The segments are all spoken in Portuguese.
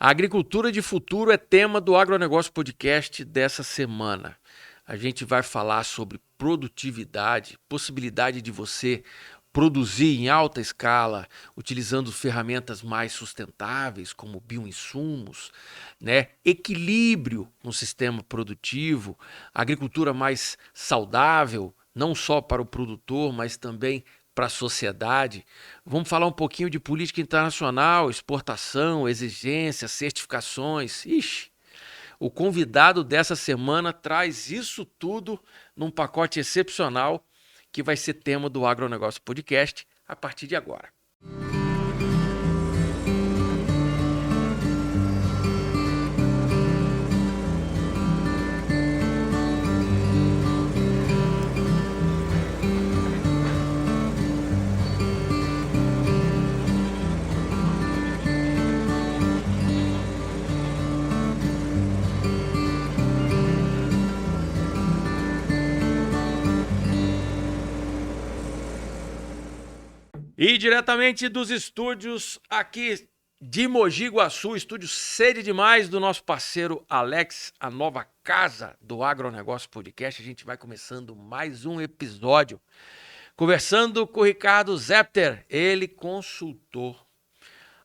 A agricultura de futuro é tema do Agronegócio Podcast dessa semana. A gente vai falar sobre produtividade, possibilidade de você produzir em alta escala, utilizando ferramentas mais sustentáveis, como bioinsumos, né? Equilíbrio no sistema produtivo, agricultura mais saudável, não só para o produtor, mas também para a sociedade. Vamos falar um pouquinho de política internacional, exportação, exigências, certificações. Ixi, o convidado dessa semana traz isso tudo num pacote excepcional que vai ser tema do Agronegócio Podcast a partir de agora. E diretamente dos estúdios aqui de Mogi Guaçu, estúdio sede demais do nosso parceiro Alex, a nova casa do Agronegócio Podcast. A gente vai começando mais um episódio, conversando com o Ricardo Zepter, ele consultor,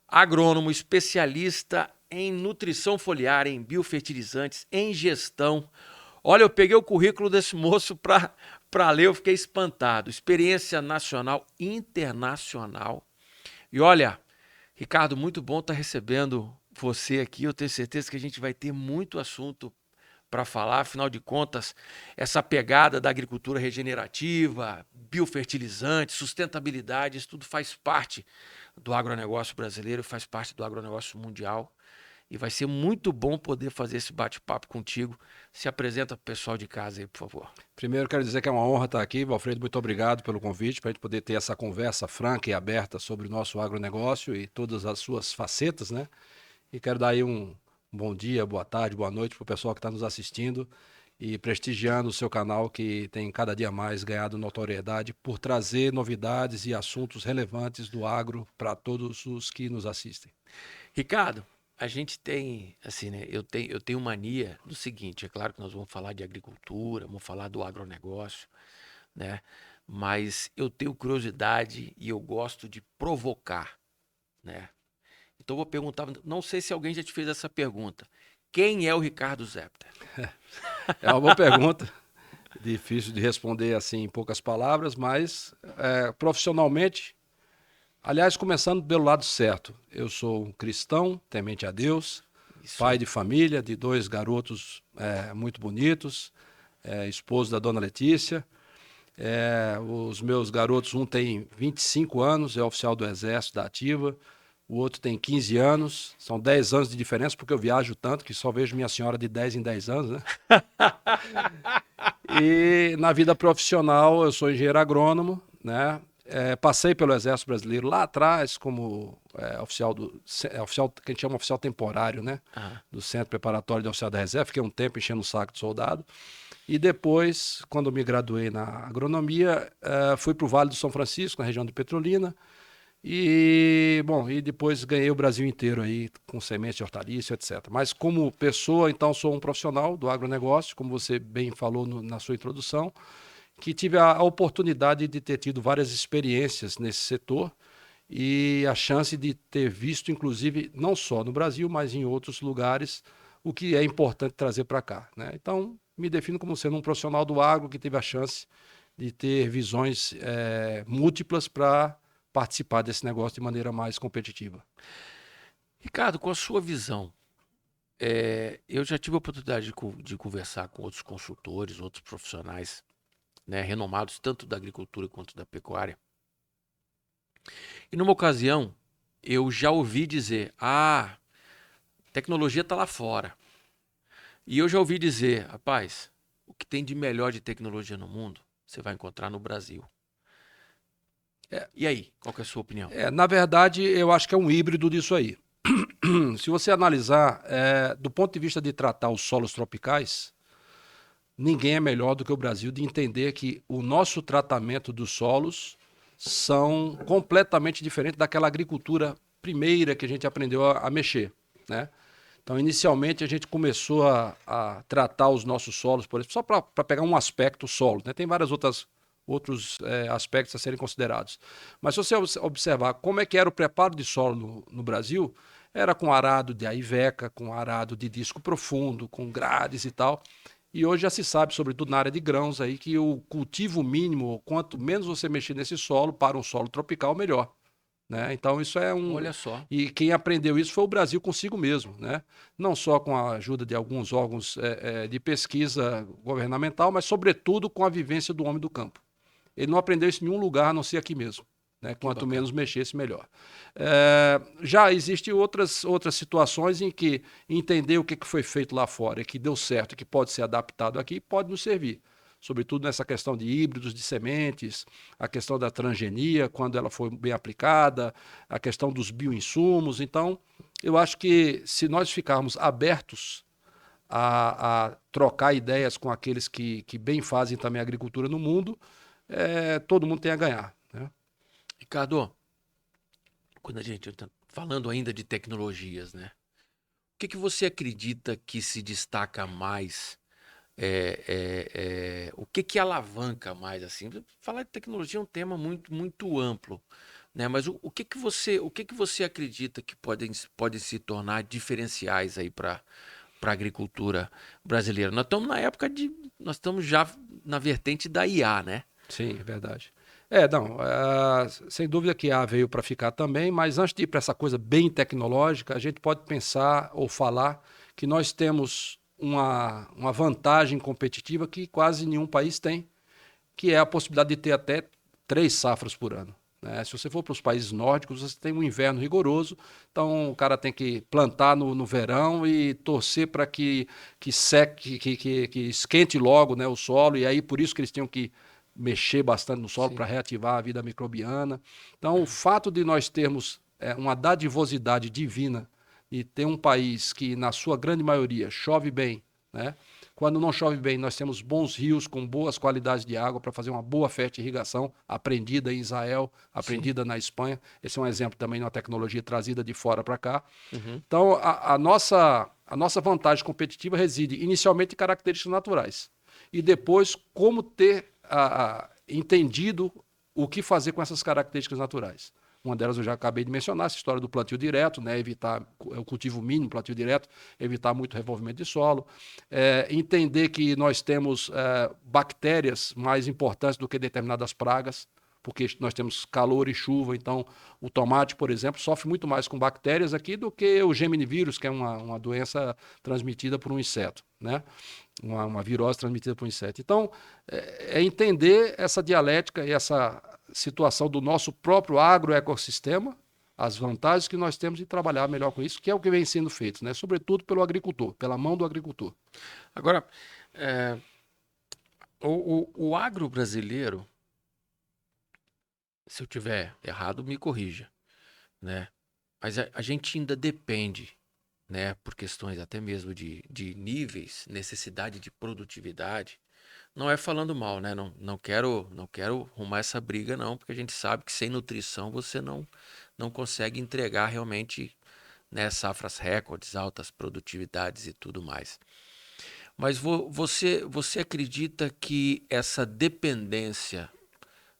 agrônomo, especialista em nutrição foliar, em biofertilizantes, em gestão. Olha, eu peguei o currículo desse moço para ler, eu fiquei espantado. Experiência nacional, internacional. E olha, Ricardo, muito bom estar recebendo você aqui. Eu tenho certeza que a gente vai ter muito assunto para falar. Afinal de contas, essa pegada da agricultura regenerativa, biofertilizante, sustentabilidade, isso tudo faz parte do agronegócio brasileiro, faz parte do agronegócio mundial. E vai ser muito bom poder fazer esse bate-papo contigo. Se apresenta para o pessoal de casa aí, por favor. Primeiro, quero dizer que é uma honra estar aqui. Valfredo, muito obrigado pelo convite, para a gente poder ter essa conversa franca e aberta sobre o nosso agronegócio e todas as suas facetas, né? E quero dar aí um bom dia, boa tarde, boa noite para o pessoal que está nos assistindo e prestigiando o seu canal, que tem cada dia mais ganhado notoriedade por trazer novidades e assuntos relevantes do agro para todos os que nos assistem. Ricardo, a gente tem, assim, né? Eu tenho mania do seguinte, é claro que nós vamos falar de agricultura, vamos falar do agronegócio, né? Mas eu tenho curiosidade e eu gosto de provocar, né? Então eu vou perguntar, não sei se alguém já te fez essa pergunta. Quem é o Ricardo Zepter? É uma boa pergunta, difícil de responder assim em poucas palavras, mas profissionalmente, aliás, começando pelo lado certo, eu sou um cristão, temente a Deus, Isso pai aí. de família, de 2 garotos muito bonitos, esposo da dona Letícia. Os meus garotos, um tem 25 anos, é oficial do Exército, da Ativa, o outro tem 15 anos, são 10 anos de diferença, porque eu viajo tanto que só vejo minha senhora de 10 em 10 anos, né? E na vida profissional, eu sou engenheiro agrônomo, né? Passei pelo Exército Brasileiro lá atrás como oficial oficial, que a gente chama oficial temporário, né? Ah, Do Centro Preparatório de Oficial da Reserva, fiquei um tempo enchendo o saco de soldado. E depois, quando eu me graduei na agronomia, fui para o Vale do São Francisco, na região de Petrolina. E, bom, e depois ganhei o Brasil inteiro aí, com sementes de hortaliça, etc. Mas como pessoa, então, sou um profissional do agronegócio, como você bem falou na sua introdução, que tive a oportunidade de ter tido várias experiências nesse setor e a chance de ter visto, inclusive, não só no Brasil, mas em outros lugares, o que é importante trazer para cá, né? Então, me defino como sendo um profissional do agro que teve a chance de ter visões múltiplas para participar desse negócio de maneira mais competitiva. Ricardo, com a sua visão, eu já tive a oportunidade de conversar com outros consultores, outros profissionais, né, renomados tanto da agricultura quanto da pecuária. E numa ocasião, eu já ouvi dizer, tecnologia está lá fora. E eu já ouvi dizer, rapaz, o que tem de melhor de tecnologia no mundo, você vai encontrar no Brasil. E aí, qual que é a sua opinião? Na verdade, eu acho que é um híbrido disso aí. Se você analisar, do ponto de vista de tratar os solos tropicais, ninguém é melhor do que o Brasil de entender que o nosso tratamento dos solos são completamente diferentes daquela agricultura primeira que a gente aprendeu a mexer, né? Então, inicialmente, a gente começou a tratar os nossos solos, por exemplo, só para pegar um aspecto solo, né? Tem vários outros aspectos a serem considerados. Mas se você observar como é que era o preparo de solo no Brasil, era com arado de aiveca, com arado de disco profundo, com grades e tal. E hoje já se sabe, sobretudo na área de grãos, aí, que o cultivo mínimo, quanto menos você mexer nesse solo, para um solo tropical, melhor. Né? Então, isso é um. Olha só. E quem aprendeu isso foi o Brasil consigo mesmo, né? Não só com a ajuda de alguns órgãos de pesquisa governamental, mas, sobretudo, com a vivência do homem do campo. Ele não aprendeu isso em nenhum lugar, a não ser aqui mesmo. Né? Quanto menos mexesse, melhor. Já existem outras situações em que entender o que foi feito lá fora e que deu certo, e que pode ser adaptado aqui, pode nos servir. Sobretudo nessa questão de híbridos de sementes, a questão da transgenia, quando ela foi bem aplicada, a questão dos bioinsumos. Então, eu acho que se nós ficarmos abertos a trocar ideias com aqueles que bem fazem também a agricultura no mundo, todo mundo tem a ganhar. Né? Ricardo, quando a gente está falando ainda de tecnologias, né? O que você acredita que se destaca mais? O que alavanca mais assim? Falar de tecnologia é um tema muito amplo, né? Mas o que você acredita que podem se tornar diferenciais aí para a agricultura brasileira? Nós estamos já na vertente da IA, né? Sim, é verdade. Não, sem dúvida que a veio para ficar também, mas antes de ir para essa coisa bem tecnológica, a gente pode pensar ou falar que nós temos uma vantagem competitiva que quase nenhum país tem, que é a possibilidade de ter até 3 safras por ano. Né? Se você for para os países nórdicos, você tem um inverno rigoroso, então o cara tem que plantar no verão e torcer para que seque, que esquente logo, né, o solo, e aí por isso que eles tinham que mexer bastante no solo para reativar a vida microbiana. Então, o fato de nós termos uma dadivosidade divina e ter um país que, na sua grande maioria, chove bem, né? Quando não chove bem, nós temos bons rios com boas qualidades de água para fazer uma boa fertirrigação, aprendida em Israel, aprendida na Espanha. Esse é um exemplo também de uma tecnologia trazida de fora para cá. Uhum. Então, a nossa vantagem competitiva reside inicialmente em características naturais e depois como ter entendido o que fazer com essas características naturais. Uma delas eu já acabei de mencionar, essa história do plantio direto, né? Evitar o cultivo mínimo, plantio direto, evitar muito revolvimento de solo, entender que nós temos bactérias mais importantes do que determinadas pragas, porque nós temos calor e chuva, então o tomate, por exemplo, sofre muito mais com bactérias aqui do que o geminivírus, que é uma doença transmitida por um inseto, né? Uma virose transmitida por um inseto. Então, entender essa dialética e essa situação do nosso próprio agroecossistema, as vantagens que nós temos de trabalhar melhor com isso, que é o que vem sendo feito, né? Sobretudo pelo agricultor, pela mão do agricultor. Agora, o agro brasileiro, se eu tiver errado, me corrija, né? Mas a gente ainda depende, né, por questões até mesmo de níveis, necessidade de produtividade. Não é falando mal, né? Não quero arrumar essa briga, não, porque a gente sabe que sem nutrição você não consegue entregar realmente, né, safras recordes, altas produtividades e tudo mais. Mas você acredita que essa dependência,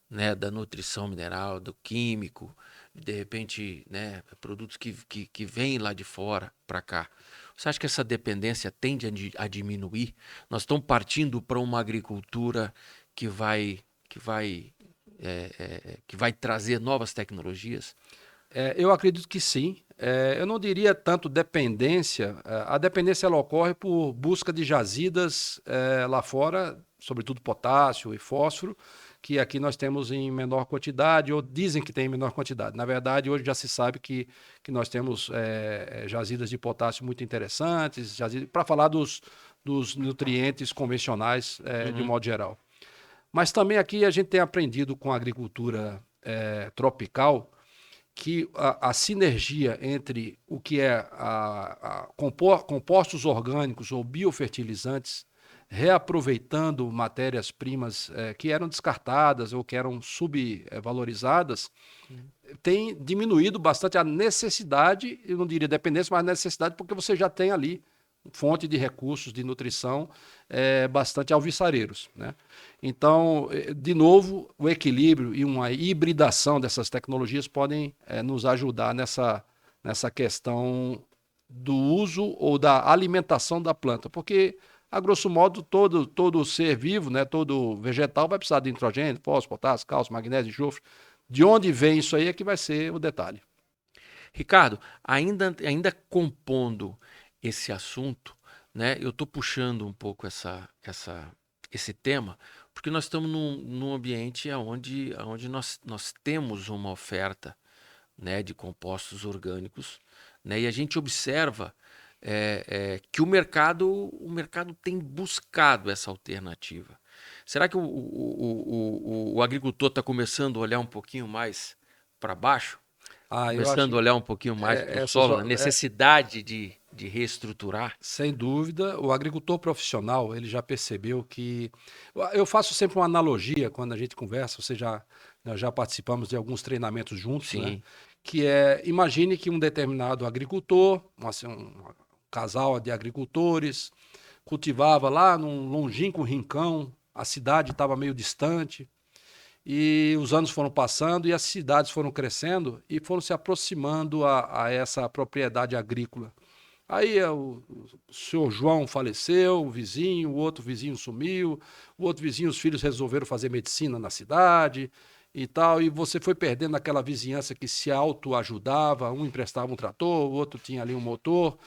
né, da nutrição mineral, do químico, de repente, né, produtos que vêm lá de fora para cá, você acha que essa dependência tende a diminuir? Nós estamos partindo para uma agricultura que vai trazer novas tecnologias? Eu acredito que sim. Eu não diria tanto dependência. A dependência ela ocorre por busca de jazidas lá fora, sobretudo potássio e fósforo, que aqui nós temos em menor quantidade, ou dizem que tem em menor quantidade. Na verdade, hoje já se sabe que nós temos jazidas de potássio muito interessantes, para falar dos nutrientes convencionais de um modo geral. Mas também aqui a gente tem aprendido com a agricultura tropical que a sinergia entre o que é compostos orgânicos ou biofertilizantes reaproveitando matérias-primas que eram descartadas ou que eram subvalorizadas, tem diminuído bastante a necessidade, eu não diria dependência, mas a necessidade, porque você já tem ali fonte de recursos de nutrição bastante alvissareiros, né? Então, de novo, o equilíbrio e uma hibridação dessas tecnologias podem nos ajudar nessa questão do uso ou da alimentação da planta, porque, a grosso modo, todo ser vivo, né, todo vegetal vai precisar de nitrogênio, fósforo, potássio, cálcio, magnésio, enxofre. De onde vem isso aí é que vai ser o detalhe. Ricardo, ainda compondo esse assunto, né? Eu estou puxando um pouco esse tema, porque nós estamos num ambiente onde nós temos uma oferta, né, de compostos orgânicos, né? E a gente observa que o mercado tem buscado essa alternativa. Será que o agricultor está começando a olhar um pouquinho mais para baixo? Eu Começando a acho olhar um pouquinho mais para o essas, solo, a necessidade de reestruturar? sem dúvida, o agricultor profissional, ele já percebeu que... Eu faço sempre uma analogia quando a gente conversa, nós já participamos de alguns treinamentos juntos, né? Sim. Que imagine que um determinado agricultor, assim, um casal de agricultores, cultivava lá num longínquo rincão, a cidade estava meio distante, e os anos foram passando e as cidades foram crescendo e foram se aproximando a essa propriedade agrícola. Aí o senhor João faleceu, o vizinho, o outro vizinho sumiu, o outro vizinho, os filhos resolveram fazer medicina na cidade e tal, e você foi perdendo aquela vizinhança que se autoajudava, um emprestava um trator, o outro tinha ali um motor,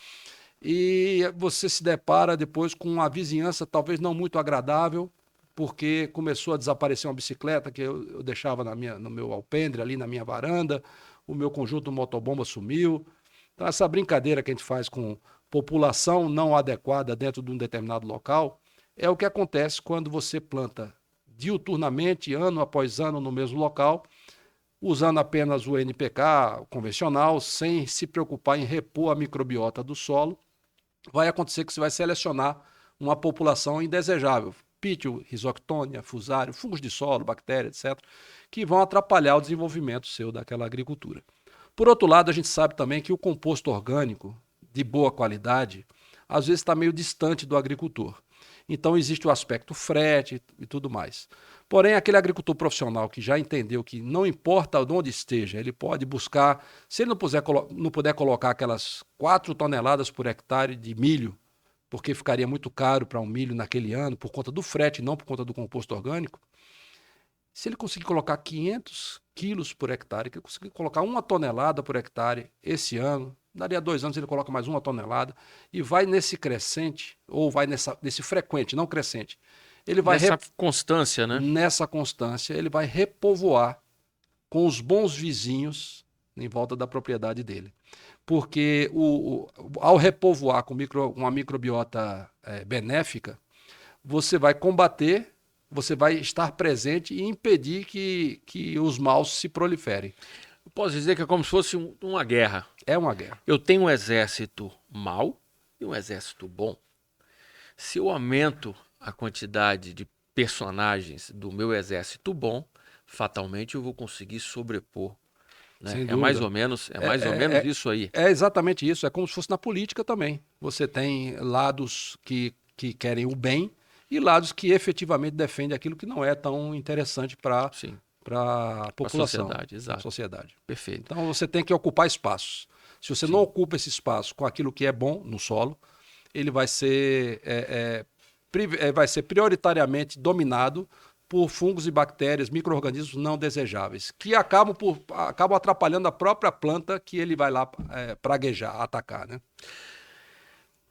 e você se depara depois com uma vizinhança talvez não muito agradável, porque começou a desaparecer uma bicicleta que eu deixava no meu alpendre, ali na minha varanda, o meu conjunto motobomba sumiu. Então, essa brincadeira que a gente faz com população não adequada dentro de um determinado local é o que acontece quando você planta diuturnamente, ano após ano, no mesmo local, usando apenas o NPK convencional, sem se preocupar em repor a microbiota do solo. Vai acontecer que você vai selecionar uma população indesejável, pítio, risoctônia, fusário, fungos de solo, bactérias, etc., que vão atrapalhar o desenvolvimento seu daquela agricultura. Por outro lado, a gente sabe também que o composto orgânico de boa qualidade, às vezes está meio distante do agricultor. Então existe o aspecto frete e tudo mais. Porém, aquele agricultor profissional que já entendeu que não importa onde esteja, ele pode buscar, se ele não puder colocar aquelas 4 toneladas por hectare de milho, porque ficaria muito caro para um milho naquele ano, por conta do frete, não por conta do composto orgânico, se ele conseguir colocar 500 quilos por hectare, que ele conseguir colocar 1 tonelada por hectare esse ano, daria 2 anos ele coloca mais 1 tonelada, e vai nesse crescente, ou vai nesse frequente, não crescente. Ele vai Nessa constância, né? Nessa constância, ele vai repovoar com os bons vizinhos em volta da propriedade dele. Porque ao repovoar com uma microbiota benéfica, você vai combater, você vai estar presente e impedir que os maus se proliferem. Eu posso dizer que é como se fosse uma guerra. É uma guerra. Eu tenho um exército mau e um exército bom. Se eu aumento a quantidade de personagens do meu exército bom, fatalmente eu vou conseguir sobrepor. Né? É mais ou menos isso aí. É exatamente isso. É como se fosse na política também. Você tem lados que querem o bem e lados que efetivamente defendem aquilo que não é tão interessante para a população. Sociedade, exato. Sociedade. Perfeito. Então você tem que ocupar espaços. Se você não ocupa esse espaço com aquilo que é bom no solo, ele vai ser prioritariamente dominado por fungos e bactérias, micro-organismos não desejáveis, que acabam atrapalhando a própria planta que ele vai lá praguejar, atacar, né?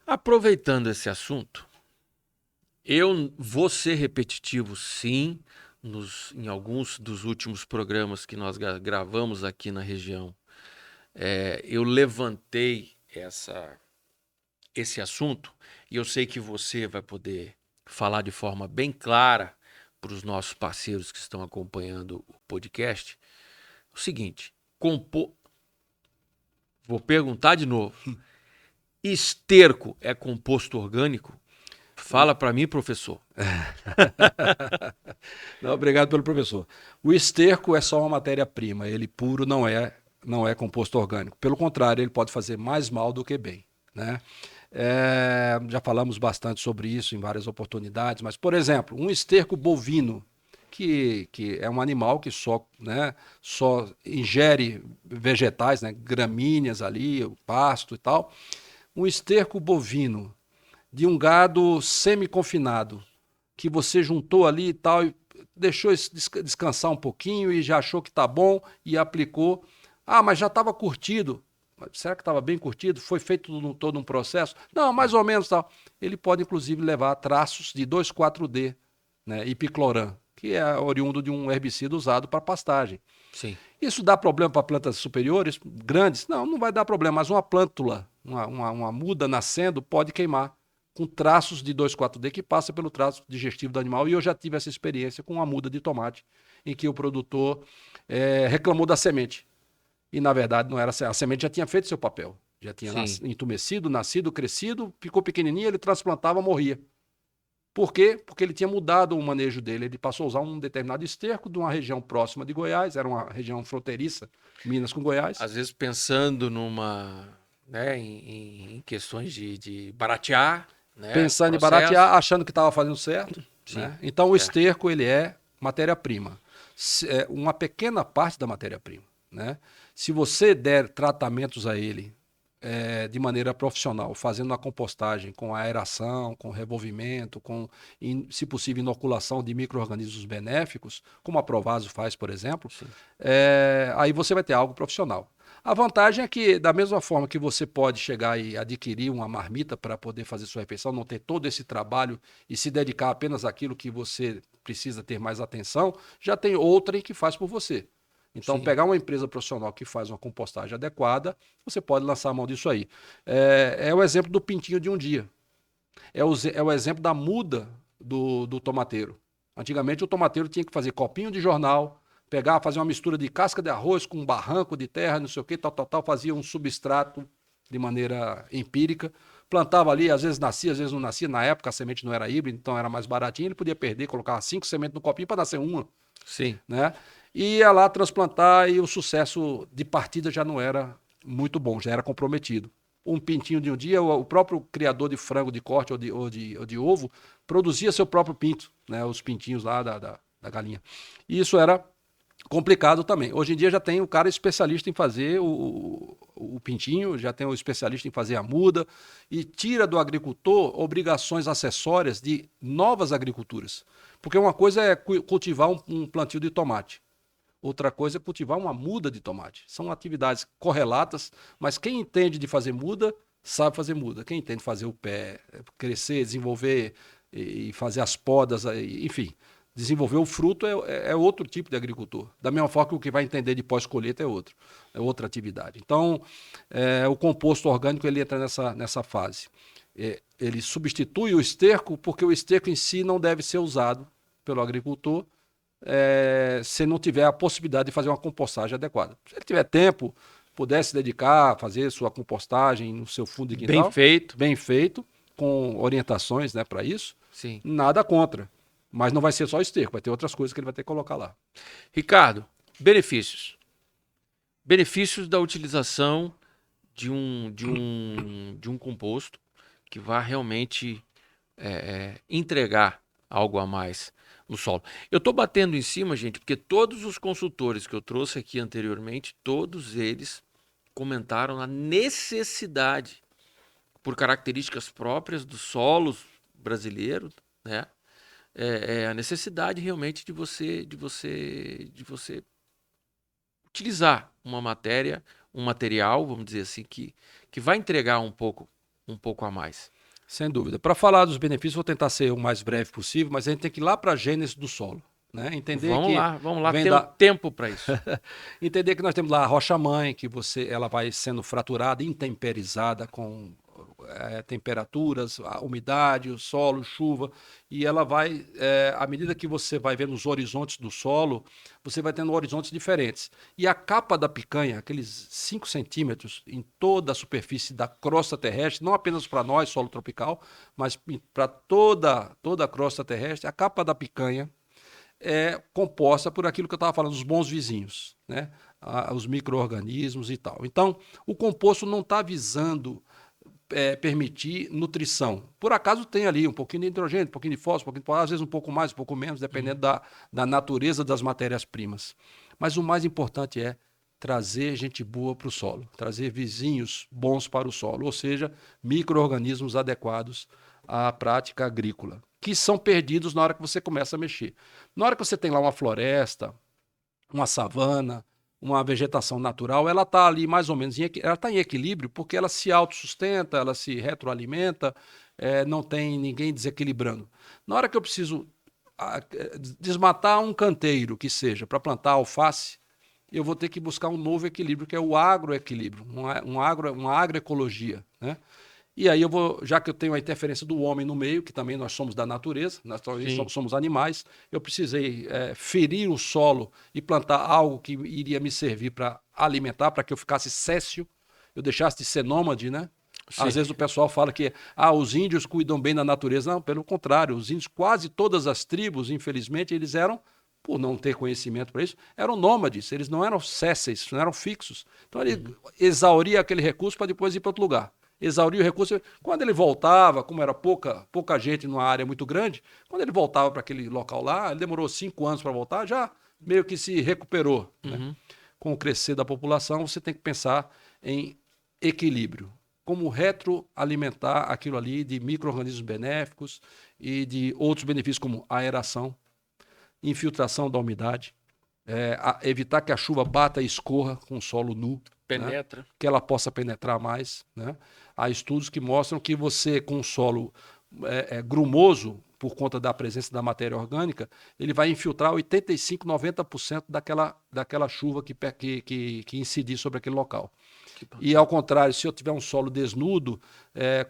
Aproveitando esse assunto, eu vou ser repetitivo, sim, em alguns dos últimos programas que nós gravamos aqui na região. Eu levantei esse assunto e eu sei que você vai poder falar de forma bem clara para os nossos parceiros que estão acompanhando o podcast. O seguinte, vou perguntar de novo. Esterco é composto orgânico? Fala para mim, professor. Não, obrigado pelo professor. O esterco é só uma matéria-prima, ele puro não é composto orgânico. Pelo contrário, ele pode fazer mais mal do que bem, né? Já falamos bastante sobre isso em várias oportunidades, mas, por exemplo, um esterco bovino, que é um animal que só ingere vegetais, né, gramíneas ali, o pasto e tal. Um esterco bovino de um gado semi-confinado, que você juntou ali e tal, e deixou descansar um pouquinho e já achou que tá bom e aplicou. Ah, mas já estava curtido. Será que estava bem curtido? Foi feito todo um processo? Não, mais ou menos tal. Ele pode, inclusive, levar traços de 2,4-D, né, e picloram, que é oriundo de um herbicida usado para pastagem. Sim. Isso dá problema para plantas superiores, grandes? Não, não vai dar problema, mas uma plântula, uma muda nascendo, pode queimar com traços de 2,4-D que passa pelo traço digestivo do animal. E eu já tive essa experiência com uma muda de tomate, em que o produtor reclamou da semente. E, na verdade, não era a semente já tinha feito seu papel. Já tinha entumecido, nascido, crescido, ficou pequenininho, ele transplantava, morria. Por quê? Porque ele tinha mudado o manejo dele. Ele passou a usar um determinado esterco de uma região próxima de Goiás, era uma região fronteiriça, Minas com Goiás. Às vezes pensando em questões de baratear, né, pensando em processo. baratear, achando que estava fazendo certo. Né? Então, o esterco ele é matéria-prima. Uma pequena parte da matéria-prima. Né? Se você der tratamentos a ele de maneira profissional, fazendo uma compostagem com aeração, com revolvimento, se possível, inoculação de micro-organismos benéficos, como a Provaso faz, por exemplo, aí você vai ter algo profissional. A vantagem é que, da mesma forma que você pode chegar e adquirir uma marmita para poder fazer sua refeição, não ter todo esse trabalho e se dedicar apenas àquilo que você precisa ter mais atenção, já tem outra que faz por você. Então, pegar uma empresa profissional que faz uma compostagem adequada, você pode lançar a mão disso aí. É o exemplo do pintinho de um dia. É o exemplo da muda do tomateiro. Antigamente, o tomateiro tinha que fazer copinho de jornal, fazer uma mistura de casca de arroz com um barranco de terra, não sei o que, tal, fazia um substrato de maneira empírica, plantava ali, às vezes nascia, às vezes não nascia. Na época, a semente não era híbrida, então era mais baratinho, ele podia perder, colocar 5 sementes no copinho para nascer uma. Sim. Né? E ia lá transplantar e o sucesso de partida já não era muito bom, já era comprometido. Um pintinho de um dia, o próprio criador de frango de corte ou de ovo produzia seu próprio pinto, né? Os pintinhos lá da galinha. E isso era complicado também. Hoje em dia já tem o cara especialista em fazer o pintinho, já tem o especialista em fazer a muda e tira do agricultor obrigações acessórias de novas agriculturas. Porque uma coisa é cultivar um plantio de tomate. Outra coisa é cultivar uma muda de tomate. São atividades correlatas, mas quem entende de fazer muda, sabe fazer muda. Quem entende fazer o pé, crescer, desenvolver e fazer as podas, enfim, desenvolver o fruto é outro tipo de agricultor. Da mesma forma que o que vai entender de pós-colheita é outra atividade. Então, o composto orgânico ele entra nessa fase. Ele substitui o esterco, porque o esterco em si não deve ser usado pelo agricultor se não tiver a possibilidade de fazer uma compostagem adequada. Se ele tiver tempo, puder se dedicar a fazer sua compostagem no seu fundo de quintal. Bem feito, com orientações, né, para isso. Sim. Nada contra. Mas não vai ser só esterco, vai ter outras coisas que ele vai ter que colocar lá. Ricardo, benefícios. Benefícios da utilização de um composto que vai realmente entregar algo a mais no solo. Eu estou batendo em cima, gente, porque todos os consultores que eu trouxe aqui anteriormente, todos eles comentaram a necessidade, por características próprias do solo brasileiro, né? A necessidade realmente de você utilizar uma matéria, um material, vamos dizer assim, que vai entregar um pouco a mais. Sem dúvida. Para falar dos benefícios, vou tentar ser o mais breve possível, mas a gente tem que ir lá para a gênese do solo. Né? Entender vamos lá, tem tempo para isso. Entender que nós temos lá a rocha-mãe, que ela vai sendo fraturada, intemperizada, temperaturas, a umidade, o solo, chuva, e ela vai, à medida que você vai vendo os horizontes do solo, você vai tendo horizontes diferentes. E a capa da picanha, aqueles 5 centímetros em toda a superfície da crosta terrestre, não apenas para nós, solo tropical, mas para toda a crosta terrestre, a capa da picanha é composta por aquilo que eu estava falando, os bons vizinhos, né? Os micro-organismos e tal. Então, o composto não está visando permitir nutrição. Por acaso tem ali um pouquinho de nitrogênio, um pouquinho de fósforo, um pouquinho de potássio, às vezes um pouco mais, um pouco menos, dependendo da natureza das matérias-primas. Mas o mais importante é trazer gente boa para o solo, trazer vizinhos bons para o solo, ou seja, micro-organismos adequados à prática agrícola, que são perdidos na hora que você começa a mexer. Na hora que você tem lá uma floresta, uma savana, uma vegetação natural, ela está ali mais ou menos ela está em equilíbrio porque ela se autossustenta, ela se retroalimenta, não tem ninguém desequilibrando. Na hora que eu preciso desmatar um canteiro que seja para plantar alface, eu vou ter que buscar um novo equilíbrio, que é o agroequilíbrio, uma agroecologia, né? E aí já que eu tenho a interferência do homem no meio, que também nós somos da natureza, nós também somos animais, eu precisei ferir o solo e plantar algo que iria me servir para alimentar, para que eu ficasse céssio, eu deixasse de ser nômade, né? Sim. Às vezes o pessoal fala que os índios cuidam bem da natureza. Não, pelo contrário, os índios, quase todas as tribos, infelizmente, eles eram, por não ter conhecimento para isso, eram nômades, eles não eram césseis, não eram fixos. Então ele exauria aquele recurso para depois ir para outro lugar. Exaurir o recurso. Quando ele voltava, como era pouca gente numa área muito grande, quando ele voltava para aquele local lá, ele demorou 5 anos para voltar, já meio que se recuperou. Né? Com o crescer da população, você tem que pensar em equilíbrio. Como retroalimentar aquilo ali de micro-organismos benéficos e de outros benefícios como aeração, infiltração da umidade, evitar que a chuva bata e escorra com o solo nu. Penetra. Né? Que ela possa penetrar mais. Né? Há estudos que mostram que você, com o solo grumoso, por conta da presença da matéria orgânica, ele vai infiltrar 85%, 90% daquela chuva que incidir sobre aquele local. E ao contrário, se eu tiver um solo desnudo,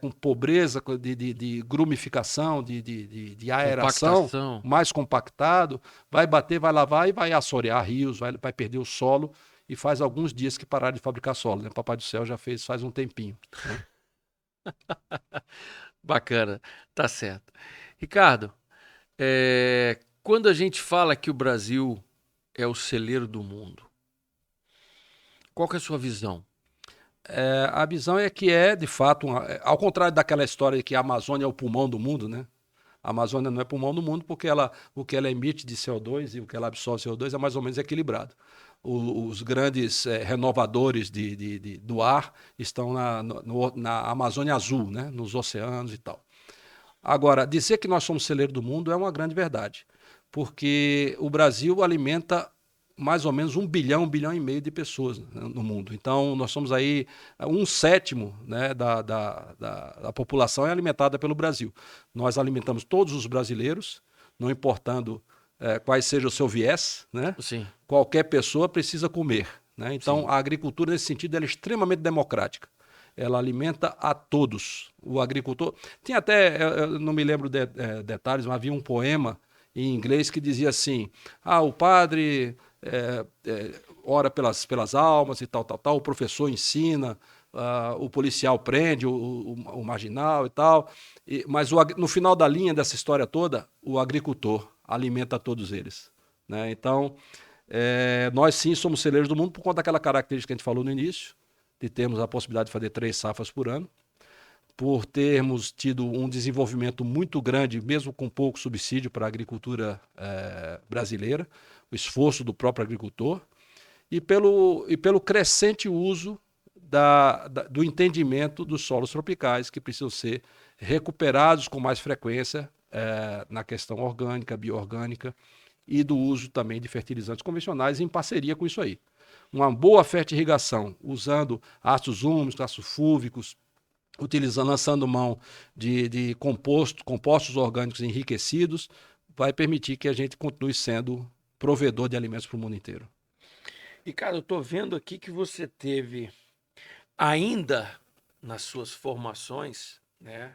com pobreza de grumificação, de aeração, mais compactado, vai bater, vai lavar e vai assorear rios, vai perder o solo. E faz alguns dias que pararam de fabricar solo, né? Papai do Céu já faz um tempinho. Né? Bacana, tá certo. Ricardo, quando a gente fala que o Brasil é o celeiro do mundo, qual que é a sua visão? A visão é que de fato, ao contrário daquela história de que a Amazônia é o pulmão do mundo, né? A Amazônia não é pulmão do mundo porque o que ela emite de CO2 e o que ela absorve de CO2 é mais ou menos equilibrado. Os grandes renovadores do ar estão na Amazônia Azul, né? Nos oceanos e tal. Agora, dizer que nós somos celeiro do mundo é uma grande verdade, porque o Brasil alimenta mais ou menos 1 bilhão e meio de pessoas no mundo. Então, nós somos aí 1/7, né, da população é alimentada pelo Brasil. Nós alimentamos todos os brasileiros, não importando quais seja o seu viés, né? Sim. Qualquer pessoa precisa comer. Né? Então, a agricultura, nesse sentido, ela é extremamente democrática. Ela alimenta a todos. O agricultor... Tem até, eu não me lembro detalhes, mas havia um poema em inglês que dizia assim, o padre ora pelas almas e tal, o professor ensina, o policial prende o marginal e tal, mas no final da linha dessa história toda, o agricultor alimenta todos eles. Né? Então, nós sim somos celeiros do mundo por conta daquela característica que a gente falou no início, de termos a possibilidade de fazer 3 safras por ano, por termos tido um desenvolvimento muito grande, mesmo com pouco subsídio para a agricultura brasileira, o esforço do próprio agricultor, e pelo crescente uso do entendimento dos solos tropicais, que precisam ser recuperados com mais frequência na questão orgânica, bioorgânica, e do uso também de fertilizantes convencionais em parceria com isso aí. Uma boa fertirrigação, usando ácidos úmicos, ácidos fúvicos, lançando mão de compostos orgânicos enriquecidos, vai permitir que a gente continue sendo provedor de alimentos para o mundo inteiro. E, cara, eu estou vendo aqui que você teve ainda nas suas formações, né?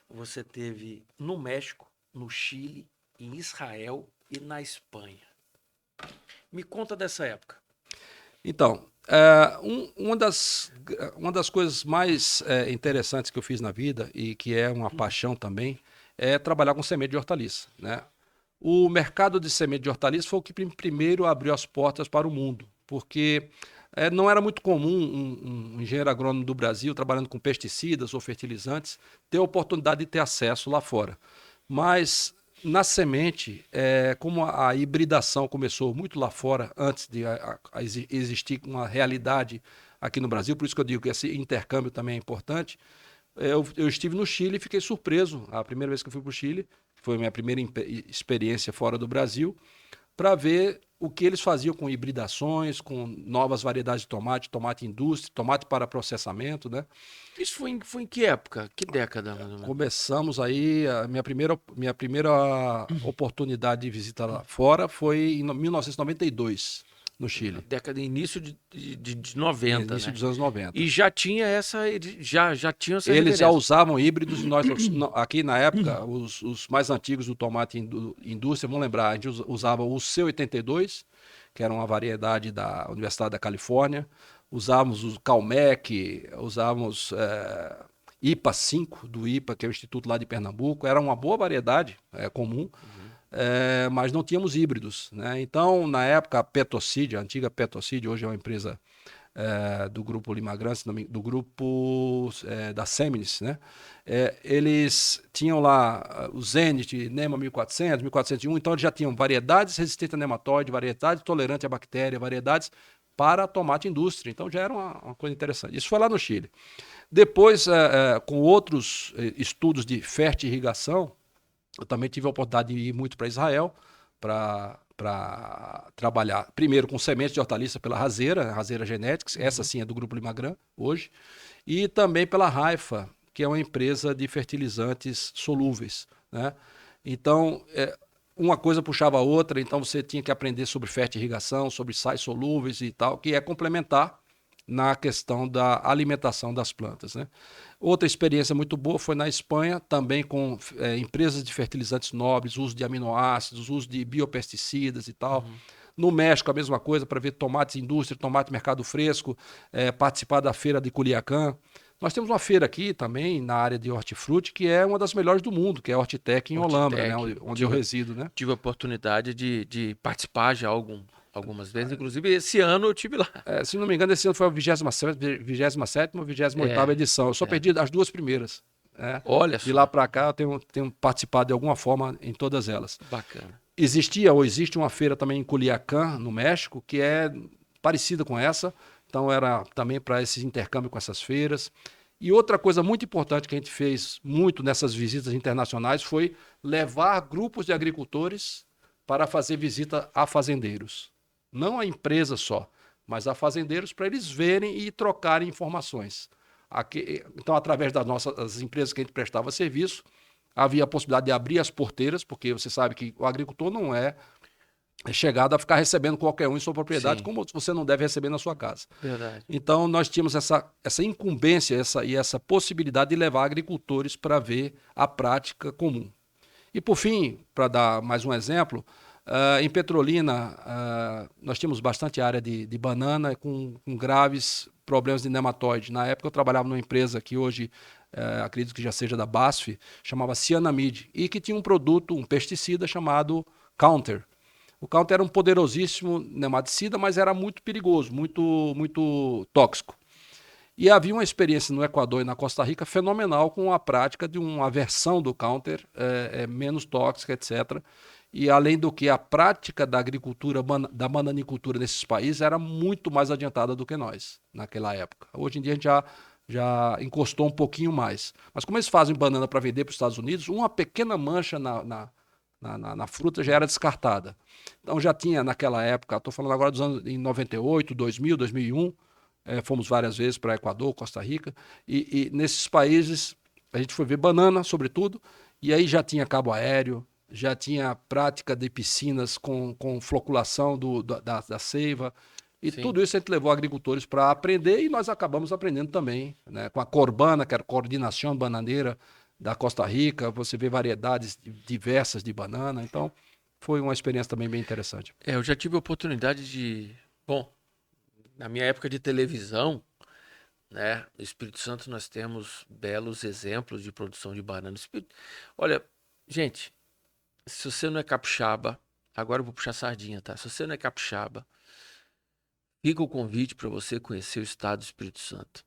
Você teve no México, no Chile, em Israel e na Espanha. Me conta dessa época. Então, uma das coisas mais interessantes que eu fiz na vida e que é uma paixão também é trabalhar com semente de hortaliça, né? O mercado de semente de hortaliça foi o que primeiro abriu as portas para o mundo, porque não era muito comum um engenheiro agrônomo do Brasil trabalhando com pesticidas ou fertilizantes ter a oportunidade de ter acesso lá fora. Mas na semente, como a hibridação começou muito lá fora, antes de existir uma realidade aqui no Brasil, por isso que eu digo que esse intercâmbio também é importante, eu estive no Chile e fiquei surpreso, a primeira vez que eu fui para o Chile, foi a minha primeira experiência fora do Brasil, para ver o que eles faziam com hibridações, com novas variedades de tomate, tomate indústria, tomate para processamento, né? Isso foi em que época? Que década, mais ou menos? Começamos aí, a minha primeira oportunidade de visita lá fora foi em 1992, no Chile, Década, início de 90, início né? dos anos 90. E já tinha já tinha essa Eles já referência. usavam híbridos e nós, aqui na época, os mais antigos do tomate indústria, vamos lembrar, a gente usava o C82, que era uma variedade da Universidade da Califórnia, usávamos o Calmec, usávamos IPA 5 do IPA, que é o Instituto lá de Pernambuco, era uma boa variedade, comum, mas não tínhamos híbridos, né? Então, na época, a Petocid, a antiga Petocid, hoje é uma empresa do grupo Limagrance, do grupo da Seminis, né? Eles tinham lá o Zenith, NEMA 1400, 1401, então eles já tinham variedades resistentes a nematóide, variedades tolerantes à bactéria, variedades para tomate indústria, então já era uma coisa interessante. Isso foi lá no Chile. Depois, com outros estudos de fertirrigação, eu também tive a oportunidade de ir muito para Israel, para trabalhar primeiro com sementes de hortaliça pela Razeira Genetics, essa sim é do Grupo Limagran hoje, e também pela Haifa, que é uma empresa de fertilizantes solúveis, né? Então, uma coisa puxava a outra, então você tinha que aprender sobre fertirrigação, sobre sais solúveis e tal, que é complementar na questão da alimentação das plantas, né? Outra experiência muito boa foi na Espanha, também com empresas de fertilizantes nobres, uso de aminoácidos, uso de biopesticidas e tal. No México, a mesma coisa, para ver tomates indústria, tomate mercado fresco, participar da feira de Culiacán. Nós temos uma feira aqui também, na área de hortifruti, que é uma das melhores do mundo, que é a Hortitec em Olambra, né, onde eu resido, né? Tive a oportunidade de participar já algumas vezes, inclusive esse ano eu tive lá. Se não me engano, esse ano foi a 27ª ou 28ª edição. Eu só perdi as duas primeiras. Olha De só. lá para cá, eu tenho participado de alguma forma em todas elas. Bacana. Existia ou existe uma feira também em Culiacán, no México, que é parecida com essa. Então, era também para esse intercâmbio com essas feiras. E outra coisa muito importante que a gente fez muito nessas visitas internacionais foi levar grupos de agricultores para fazer visita a fazendeiros. Não a empresa só, mas a fazendeiros para eles verem e trocarem informações. Então, através das nossas empresas que a gente prestava serviço, havia a possibilidade de abrir as porteiras, porque você sabe que o agricultor não é chegado a ficar recebendo qualquer um em sua propriedade, Sim. como você não deve receber na sua casa. Verdade. Então, nós tínhamos essa incumbência e essa possibilidade de levar agricultores para ver a prática comum. E, por fim, para dar mais um exemplo, em Petrolina, nós tínhamos bastante área de banana com graves problemas de nematóide. Na época, eu trabalhava numa empresa que hoje, acredito que já seja da BASF, chamava Cyanamid, e que tinha um produto, um pesticida chamado Counter. O Counter era um poderosíssimo nematicida, mas era muito perigoso, muito tóxico. E havia uma experiência no Equador e na Costa Rica fenomenal com a prática de uma versão do Counter menos tóxica, etc. E além do que a prática da agricultura, da bananicultura nesses países era muito mais adiantada do que nós naquela época. Hoje em dia a gente já encostou um pouquinho mais. Mas como eles fazem banana para vender para os Estados Unidos, uma pequena mancha na fruta já era descartada. Então já tinha naquela época, estou falando agora dos anos em 98, 2000, 2001, fomos várias vezes para Equador, Costa Rica, e nesses países a gente foi ver banana, sobretudo, e aí já tinha cabo aéreo, já tinha prática de piscinas com floculação da seiva, E Sim. tudo isso a gente levou agricultores para aprender e nós acabamos aprendendo também, né? Com a Corbana, que era a Coordenação Bananeira da Costa Rica, você vê variedades diversas de banana, então foi uma experiência também bem interessante. Eu já tive a oportunidade de. Bom, na minha época de televisão, né? No Espírito Santo nós temos belos exemplos de produção de banana. Olha, gente, se você não é capixaba, agora eu vou puxar sardinha, tá? Se você não é capixaba, fica o convite para você conhecer o estado do Espírito Santo.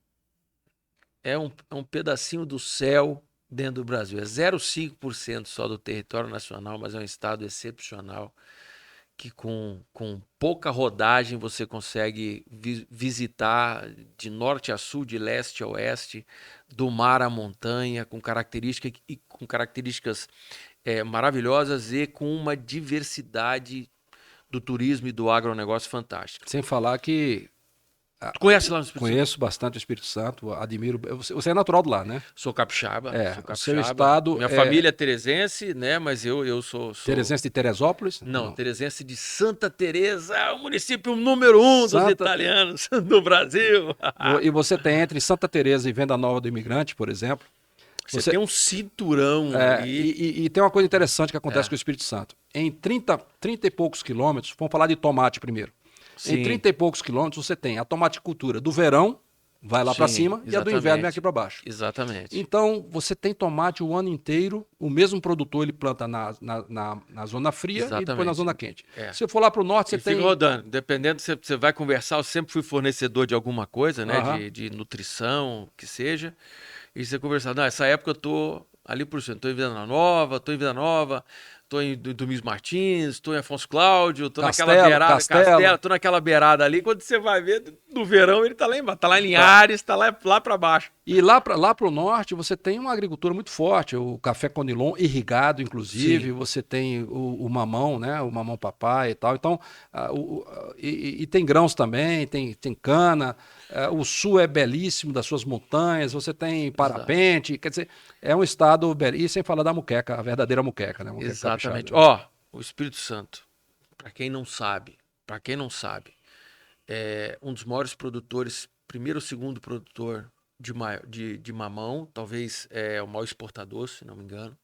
É um pedacinho do céu dentro do Brasil. É 0,5% só do território nacional, mas é um estado excepcional que com pouca rodagem você consegue visitar de norte a sul, de leste a oeste, do mar à montanha, com características maravilhosas e com uma diversidade do turismo e do agronegócio fantástica. Sem falar que Tu conhece lá no Espírito Santo? conheço bastante o Espírito Santo, admiro. Você é natural de lá, né? Sou capixaba. É, Sou o capixaba. seu estado Minha é- família é teresense, né? Mas eu sou... Teresense de Teresópolis? Não, teresense de Santa Teresa, o município número 1 dos Santa- italianos do Brasil. E você tem entre Santa Teresa e Venda Nova do Imigrante, por exemplo. Você tem um cinturão É, ali. e tem uma coisa interessante que acontece com o Espírito Santo. Em 30 e poucos quilômetros, vamos falar de tomate primeiro. Sim. Em 30 e poucos quilômetros você tem a tomaticultura do verão, vai lá para Sim, cima, e a do inverno exatamente. vem aqui para baixo. Exatamente. Então, você tem tomate o ano inteiro, o mesmo produtor ele planta na zona fria e depois na Exatamente. zona quente. É. Se eu for lá para o norte, você Você fica tem... rodando. Dependendo, você vai conversar. Eu sempre fui fornecedor de alguma coisa, né? Aham. De nutrição, que seja. E você conversar. Não, essa época eu tô ali por cento. Tô em Vila Nova, tô em Domingos Martins, tô em Afonso Cláudio, tô naquela Castelo, beirada, Castelo. tô naquela beirada ali. Quando você vai ver, no verão ele tá lá embaixo. Tá lá em Linhares, tá lá pra baixo. E lá para o norte você tem uma agricultura muito forte, o café conilon irrigado, inclusive, Sim. você tem o mamão, né? O mamão papai e tal. Então, e tem grãos também, tem cana. O sul é belíssimo das suas montanhas, você tem parapente, quer dizer, é um estado belíssimo. E sem falar da muqueca, a verdadeira muqueca, né? Muqueca Exatamente. capixaba. Ó, o Espírito Santo, para quem não sabe, é um dos maiores produtores, primeiro ou segundo produtor de mamão, talvez é o maior exportador, se não me engano,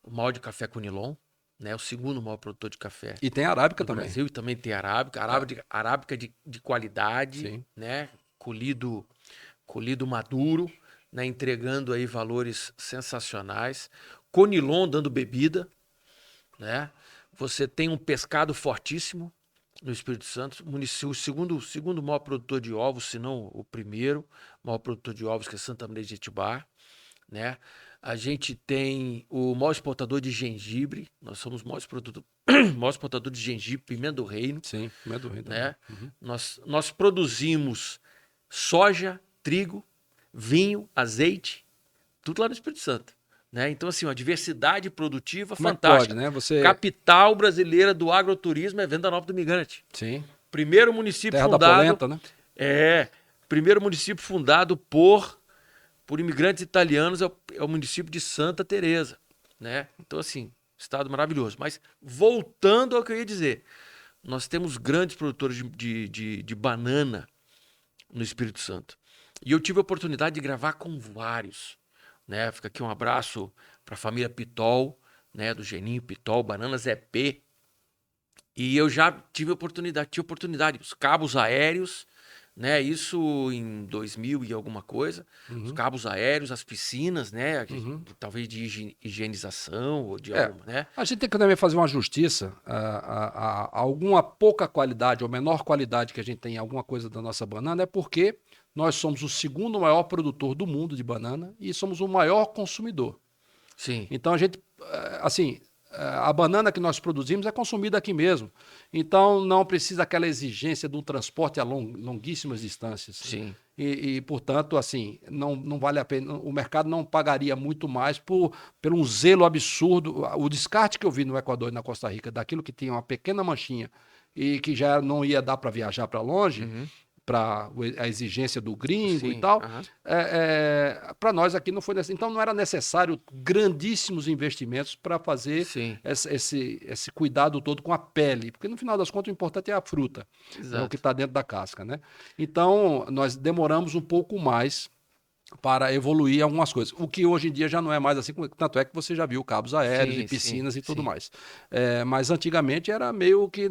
o maior de café conilon, né? O segundo maior produtor de café E tem arábica do também. Brasil, e também tem arábica de qualidade, Sim. né? Colhido maduro, né? Entregando aí valores sensacionais. Conilon dando bebida, né? Você tem um pescado fortíssimo no Espírito Santo, o segundo maior produtor de ovos, se não o primeiro maior produtor de ovos, que é Santa Maria de Jetibá, né? A gente tem o maior exportador de gengibre, nós somos o maior exportador de gengibre, pimenta do reino, Sim, medo do Rio também. né? Nós produzimos soja, trigo, vinho, azeite, tudo lá no Espírito Santo, né? Então, assim, uma diversidade produtiva Como é que fantástica. pode, né? Você... Capital brasileira do agroturismo é Venda Nova do Migrante. Sim. Primeiro município Terra da fundado... polenta, né? Primeiro município fundado por imigrantes italianos é o município de Santa Teresa, né? Então, assim, estado maravilhoso. Mas, voltando ao que eu ia dizer, nós temos grandes produtores de banana no Espírito Santo. E eu tive a oportunidade de gravar com vários, né? Fica aqui um abraço para a família Pitol, né? Do Geninho Pitol, Bananas EP. E eu já tive oportunidade, os cabos aéreos, né? Isso em 2000 e alguma coisa. Os cabos aéreos, as piscinas, né? Talvez de higienização ou de alguma, né? A gente tem que também fazer uma justiça a alguma pouca qualidade ou menor qualidade que a gente tem em alguma coisa da nossa banana, é porque nós somos o segundo maior produtor do mundo de banana e somos o maior consumidor. Sim. Então a gente, assim, a banana que nós produzimos é consumida aqui mesmo. Então não precisa aquela exigência do transporte a longuíssimas distâncias. Sim. E, portanto, assim, não vale a pena. O mercado não pagaria muito mais por um zelo absurdo. O descarte que eu vi no Equador e na Costa Rica, daquilo que tinha uma pequena manchinha e que já não ia dar para viajar para longe, para a exigência do gringo Sim, e tal. aham. Para nós aqui não foi necessário. Então não era necessário grandíssimos investimentos para fazer Sim, esse cuidado todo com a pele, porque no final das contas o importante é a fruta, é o que exato. está dentro da casca, né? Então nós demoramos um pouco mais para evoluir algumas coisas. O que hoje em dia já não é mais assim, tanto é que você já viu cabos aéreos e Sim, sim, piscinas e tudo sim. mais. Mas antigamente era meio que...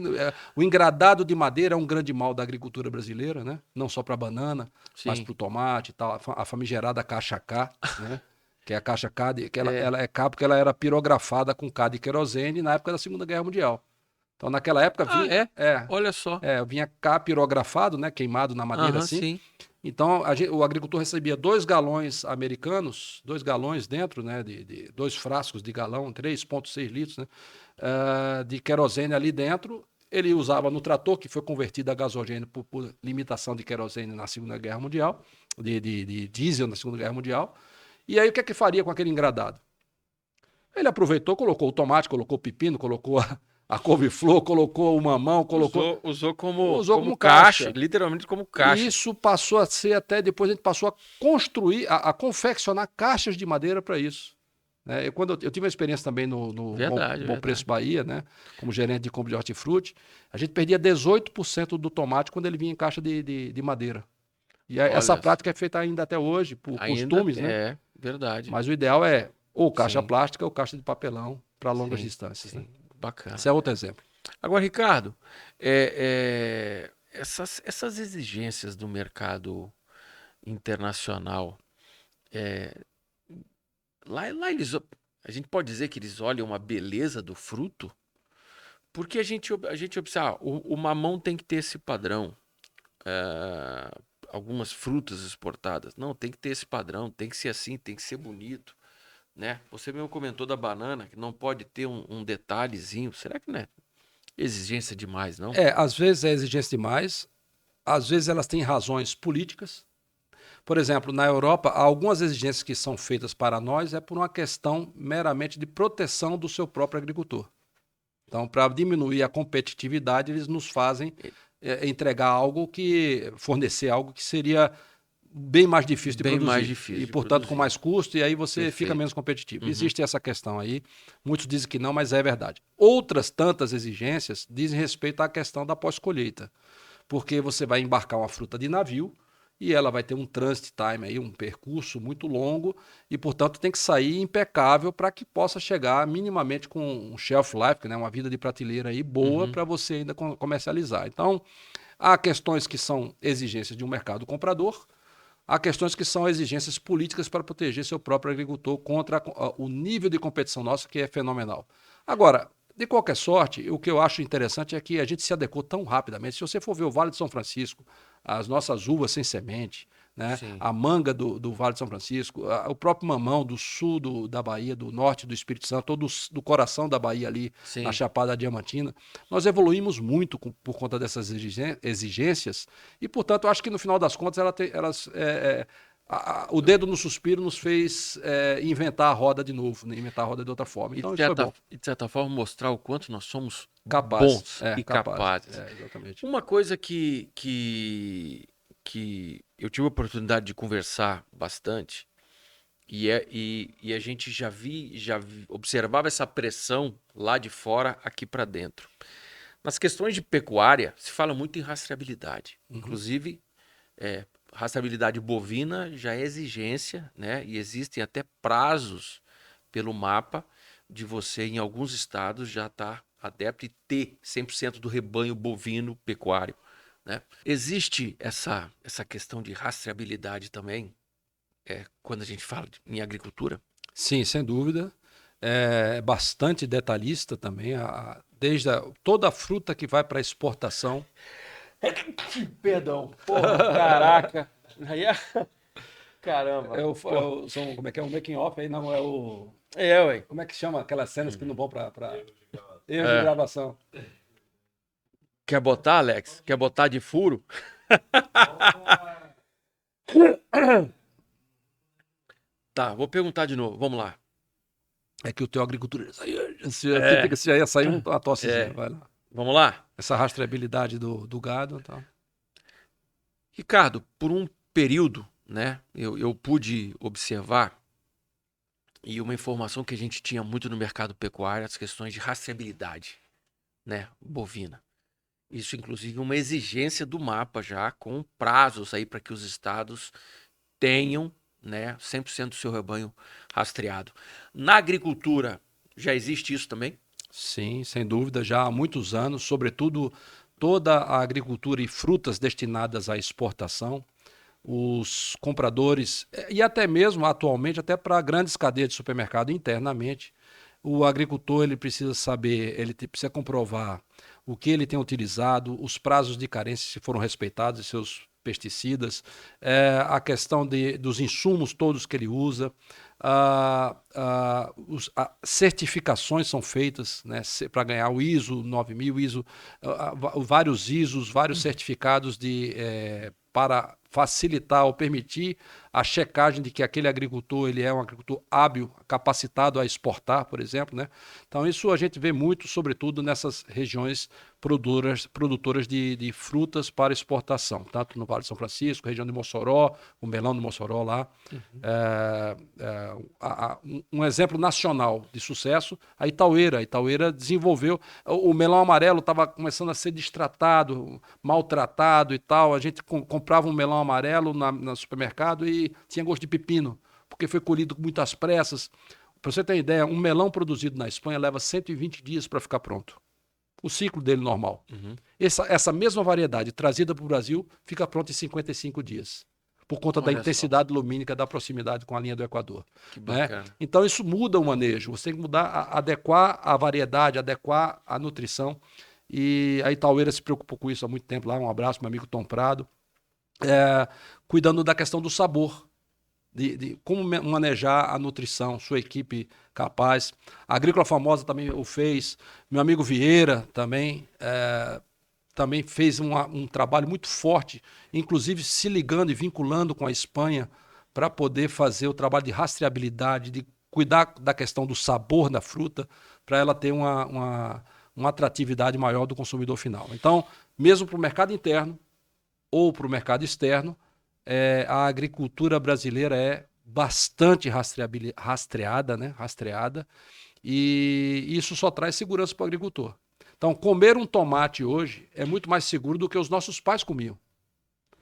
o engradado de madeira é um grande mal da agricultura brasileira, né? Não só para a banana, mas Sim. para o tomate e tal. A famigerada caixa K, né? Que é a caixa K, que É. ela é K porque ela era pirografada com K de querosene na época da Segunda Guerra Mundial. Então naquela época Ah, vinha... é? Olha só. vinha K pirografado, né? Queimado na madeira Aham, assim. sim. Então, o agricultor recebia 2 galões americanos, 2 galões dentro, né, de 2 frascos de galão, 3,6 litros, né, de querosene ali dentro. Ele usava no trator, que foi convertido a gasogênio por limitação de querosene na Segunda Guerra Mundial, de diesel na Segunda Guerra Mundial. E aí, o que é que faria com aquele engradado? Ele aproveitou, colocou o tomate, colocou o pepino, colocou a couve-flor, colocou o mamão, Usou usou como como caixa, caixa. literalmente como E caixa. isso passou a ser até depois a gente passou a construir, a confeccionar caixas de madeira para isso. Né? Quando eu tive uma experiência também no Verdade, Bom Preço verdade. Bahia, né? Como gerente de compra de hortifruti, a gente perdia 18% do tomate quando ele vinha em caixa de madeira. E essa Olha só. prática é feita ainda até hoje, por Ainda costumes, né? é verdade. Mas o ideal é ou caixa Sim, plástica ou caixa de papelão para longas sim, distâncias. Né? sim. Bacana. Esse é outro exemplo. Agora, Ricardo, essas exigências do mercado internacional, lá a gente pode dizer que eles olham a beleza do fruto, porque a gente observa, o mamão tem que ter esse padrão. eh, Algumas frutas exportadas, não, tem que ter esse padrão, tem que ser assim, tem que ser bonito, né? Você mesmo comentou da banana, que não pode ter um detalhezinho. Será que não é exigência demais, não? Às vezes é exigência demais, às vezes elas têm razões políticas. Por exemplo, na Europa, há algumas exigências que são feitas para nós é por uma questão meramente de proteção do seu próprio agricultor. Então, para diminuir a competitividade, eles nos fazem entregar algo fornecer algo que seria bem mais difícil de Bem mais produzir difícil e, de portanto, com produzir. mais custo, e aí você fica Perfeito. menos competitivo. Uhum. Existe essa questão aí. Muitos dizem que não, mas é verdade. Outras tantas exigências dizem respeito à questão da pós-colheita, porque você vai embarcar uma fruta de navio e ela vai ter um transit time aí, um percurso muito longo e, portanto, tem que sair impecável para que possa chegar minimamente com um shelf life, né, uma vida de prateleira aí boa Uhum. para você ainda comercializar. Então, há questões que são exigências de um mercado comprador, há questões que são exigências políticas para proteger seu próprio agricultor contra o nível de competição nossa, que é fenomenal. Agora, de qualquer sorte, o que eu acho interessante é que a gente se adequou tão rapidamente. Se você for ver o Vale de São Francisco, as nossas uvas sem semente, né? Sim. A manga do Vale de São Francisco, o próprio mamão do sul da Bahia, do norte do Espírito Santo, ou do coração da Bahia ali, na Sim. Chapada Diamantina, nós evoluímos muito por conta dessas exigências e, portanto, eu acho que no final das contas o dedo no suspiro nos fez inventar a roda de novo, né? Inventar a roda de outra forma. E Então isso foi bom. de certa forma mostrar o quanto nós somos Capazes. bons e Capazes. capazes. Exatamente. Uma coisa que eu tive a oportunidade de conversar bastante e a gente observava essa pressão lá de fora aqui para dentro. Nas questões de pecuária, se fala muito em rastreabilidade. Uhum. Inclusive, rastreabilidade bovina já é exigência, né? E existem até prazos pelo mapa de você, em alguns estados, já estar adepto e ter 100% do rebanho bovino pecuário, né? Existe essa questão de rastreabilidade também, quando a gente fala em agricultura? Sim, sem dúvida. É bastante detalhista também. Desde toda a fruta que vai para exportação. Perdão. Porra, caraca. Aí caramba. Como é que é o making off aí? Não, é o. Ué. Como é que chama aquelas cenas que não vão para erros de É. gravação? Quer botar, Alex? Quer botar de furo? Tá, vou perguntar de novo. Vamos lá. É que o teu agricultura. Você fica, se já ia sair uma tossezinha. Vai lá. Vamos lá? Essa rastreabilidade do gado. Então. Ricardo, por um período, né, eu pude observar, e uma informação que a gente tinha muito no mercado pecuário, as questões de rastreabilidade, né, bovina. Isso, inclusive, uma exigência do mapa já, com prazos aí para que os estados tenham, né, 100% do seu rebanho rastreado. Na agricultura, já existe isso também? Sim, sem dúvida, já há muitos anos, sobretudo toda a agricultura e frutas destinadas à exportação, os compradores, e até mesmo atualmente, até para grandes cadeias de supermercado internamente, o agricultor ele precisa saber, precisa comprovar o que ele tem utilizado, os prazos de carência se foram respeitados, seus pesticidas, a questão dos insumos todos que ele usa, certificações são feitas, né, para ganhar o ISO 9000, vários ISOs, vários certificados para facilitar ou permitir a checagem de que aquele agricultor ele é um agricultor hábil, capacitado a exportar, por exemplo, né? Então isso a gente vê muito, sobretudo nessas regiões produtoras de frutas para exportação, tanto no Vale de São Francisco, região de Mossoró, o melão de Mossoró lá. Um exemplo nacional de sucesso, a Itaueira. A Itaueira desenvolveu, o melão amarelo estava começando a ser destratado, maltratado e tal, a gente comprava um melão amarelo no supermercado e tinha gosto de pepino, porque foi colhido com muitas pressas. Para você ter ideia, um melão produzido na Espanha leva 120 dias para ficar pronto. O ciclo dele normal. Essa mesma variedade trazida para o Brasil fica pronta em 55 dias. Por conta da intensidade lumínica da proximidade com a linha do Equador. Que bacana. Né? Então isso muda o manejo. Você tem que mudar, adequar a variedade, adequar a nutrição. E a Itaueira se preocupou com isso há muito tempo lá. Um abraço, meu amigo Tom Prado. Cuidando da questão do sabor. De como manejar a nutrição, sua equipe capaz. A Agrícola Famosa também o fez. Meu amigo Vieira também fez um trabalho muito forte, inclusive se ligando e vinculando com a Espanha para poder fazer o trabalho de rastreabilidade, de cuidar da questão do sabor da fruta, para ela ter uma atratividade maior do consumidor final. Então, mesmo para o mercado interno ou para o mercado externo, a agricultura brasileira é bastante rastreada, né? E isso só traz segurança para o agricultor. Então, comer um tomate hoje é muito mais seguro do que os nossos pais comiam.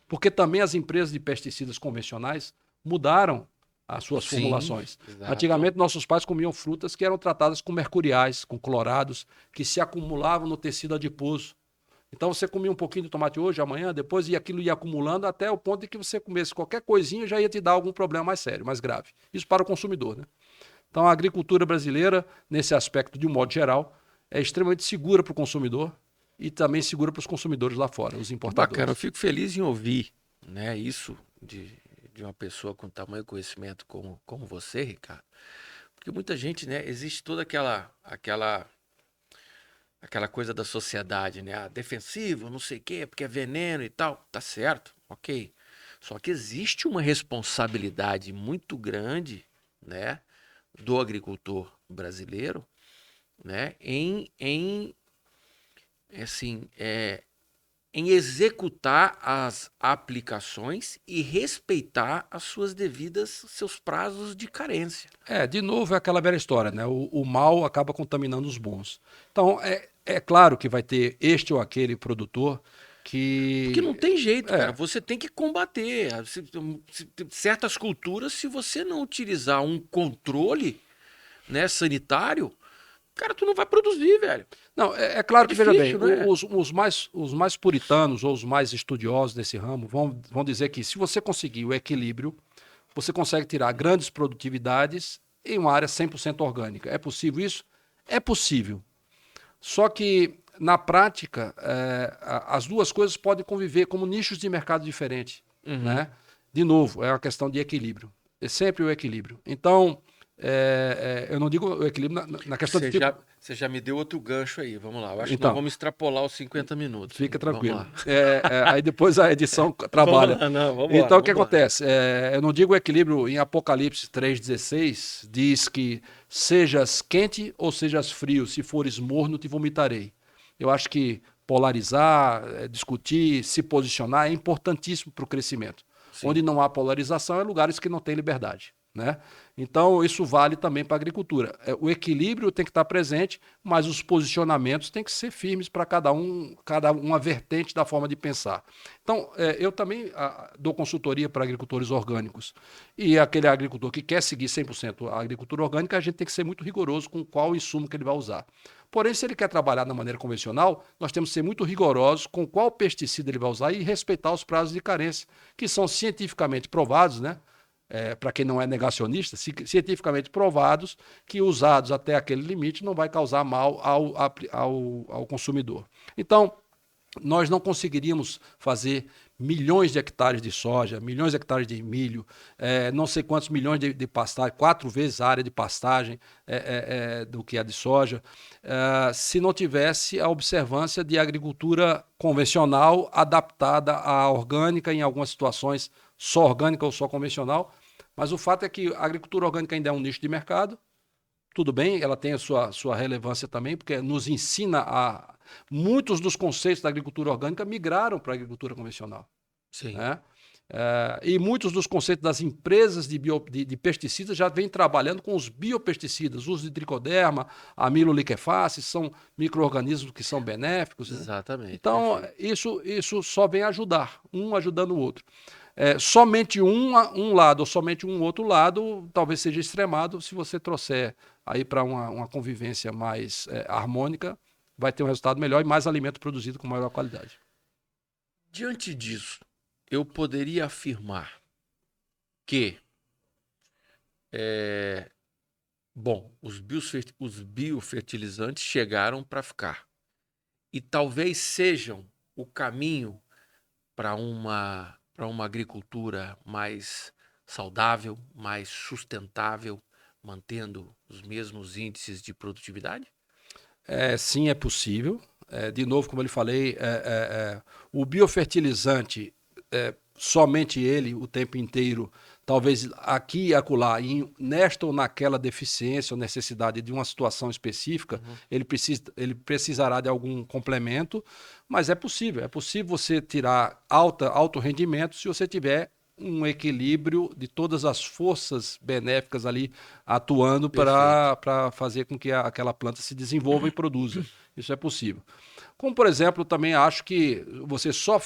Porque também as empresas de pesticidas convencionais mudaram as suas formulações. Exato. Antigamente, nossos pais comiam frutas que eram tratadas com mercuriais, com clorados, que se acumulavam no tecido adiposo. Então você comia um pouquinho de tomate hoje, amanhã, depois, e aquilo ia acumulando até o ponto de que você comesse qualquer coisinha já ia te dar algum problema mais sério, mais grave. Isso para o consumidor, né? Então a agricultura brasileira, nesse aspecto de um modo geral, é extremamente segura para o consumidor e também segura para os consumidores lá fora, os importadores. Bacana, eu fico feliz em ouvir, né, isso de uma pessoa com tamanho conhecimento como você, Ricardo. Porque muita gente, né, existe toda aquela coisa da sociedade, né? Defensivo, não sei o quê, porque é veneno e tal. Tá certo, ok. Só que existe uma responsabilidade muito grande, né, do agricultor brasileiro, né, em executar as aplicações e respeitar seus prazos de carência. De novo, é aquela velha história, né? O mal acaba contaminando os bons. Então, é claro que vai ter este ou aquele produtor Porque não tem jeito, cara. Você tem que combater. Certas culturas, se você não utilizar um controle, né, sanitário, cara, tu não vai produzir, velho. Não, claro que, difícil, veja bem, né? os mais puritanos ou os mais estudiosos desse ramo vão dizer que se você conseguir o equilíbrio, você consegue tirar grandes produtividades em uma área 100% orgânica. É possível isso? É possível. Só que, na prática, as duas coisas podem conviver como nichos de mercado diferentes. Né? De novo, é uma questão de equilíbrio. É sempre o equilíbrio. Então, eu não digo o equilíbrio na questão de tipo... Você já me deu outro gancho aí, vamos lá. Eu acho que nós vamos extrapolar os 50 minutos. Fica tranquilo. Aí depois a edição trabalha. Vamos lá, o que acontece? Eu não digo o equilíbrio em Apocalipse 3,16, diz que sejas quente ou sejas frio, se fores morno te vomitarei. Eu acho que polarizar, discutir, se posicionar é importantíssimo para o crescimento. Sim. Onde não há polarização é lugares que não têm liberdade, né? Então, isso vale também para a agricultura. O equilíbrio tem que estar presente, mas os posicionamentos têm que ser firmes para cada uma vertente da forma de pensar. Então, eu também dou consultoria para agricultores orgânicos. E aquele agricultor que quer seguir 100% a agricultura orgânica, a gente tem que ser muito rigoroso com qual insumo que ele vai usar. Porém, se ele quer trabalhar da maneira convencional, nós temos que ser muito rigorosos com qual pesticida ele vai usar e respeitar os prazos de carência, que são cientificamente provados, né? Para quem não é negacionista, cientificamente provados que usados até aquele limite não vai causar mal ao consumidor. Então, nós não conseguiríamos fazer milhões de hectares de soja, milhões de hectares de milho, não sei quantos milhões de pastagem, 4 vezes a área de pastagem do que a de soja, se não tivesse a observância de agricultura convencional adaptada à orgânica, em algumas situações só orgânica ou só convencional. Mas o fato é que a agricultura orgânica ainda é um nicho de mercado. Tudo bem, ela tem a sua relevância também, porque nos ensina a... Muitos dos conceitos da agricultura orgânica migraram para a agricultura convencional. Sim. Né? E muitos dos conceitos das empresas de pesticidas já vêm trabalhando com os biopesticidas, uso de tricoderma, amilo liqueface, são micro-organismos que são benéficos. Exatamente. Né? Então, isso só vem ajudar, um ajudando o outro. Somente um lado ou somente um outro lado talvez seja extremado. Se você trouxer aí para uma convivência mais harmônica, vai ter um resultado melhor e mais alimento produzido com maior qualidade. Diante disso, eu poderia afirmar que os biofertilizantes chegaram para ficar e talvez sejam o caminho para uma agricultura mais saudável, mais sustentável, mantendo os mesmos índices de produtividade? Sim, é possível. De novo, como eu lhe falei, o biofertilizante, somente ele, o tempo inteiro, talvez aqui e acolá, nesta ou naquela deficiência ou necessidade de uma situação específica, ele precisará de algum complemento, mas é possível você tirar alto rendimento se você tiver um equilíbrio de todas as forças benéficas ali atuando para fazer com que aquela planta se desenvolva e produza. Isso é possível. Como, por exemplo, também acho que você só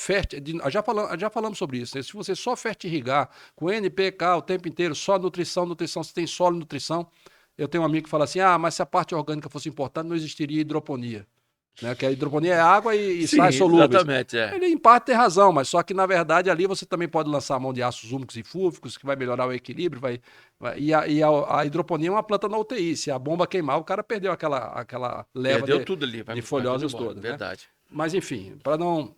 já falamos sobre isso, né? Se você só fertirrigar com NPK o tempo inteiro, só nutrição, se tem solo e nutrição, eu tenho um amigo que fala assim, mas se a parte orgânica fosse importante, não existiria hidroponia. Né? Que a hidroponia é água e sais solúveis. Exatamente, Ele em parte tem razão, mas só que na verdade ali você também pode lançar a mão de ácidos úmicos e fúlvicos, que vai melhorar o equilíbrio, e a hidroponia é uma planta na UTI, se a bomba queimar, o cara perdeu aquela leva tudo ali, de folhosas todas. Verdade. Né? Mas enfim, para não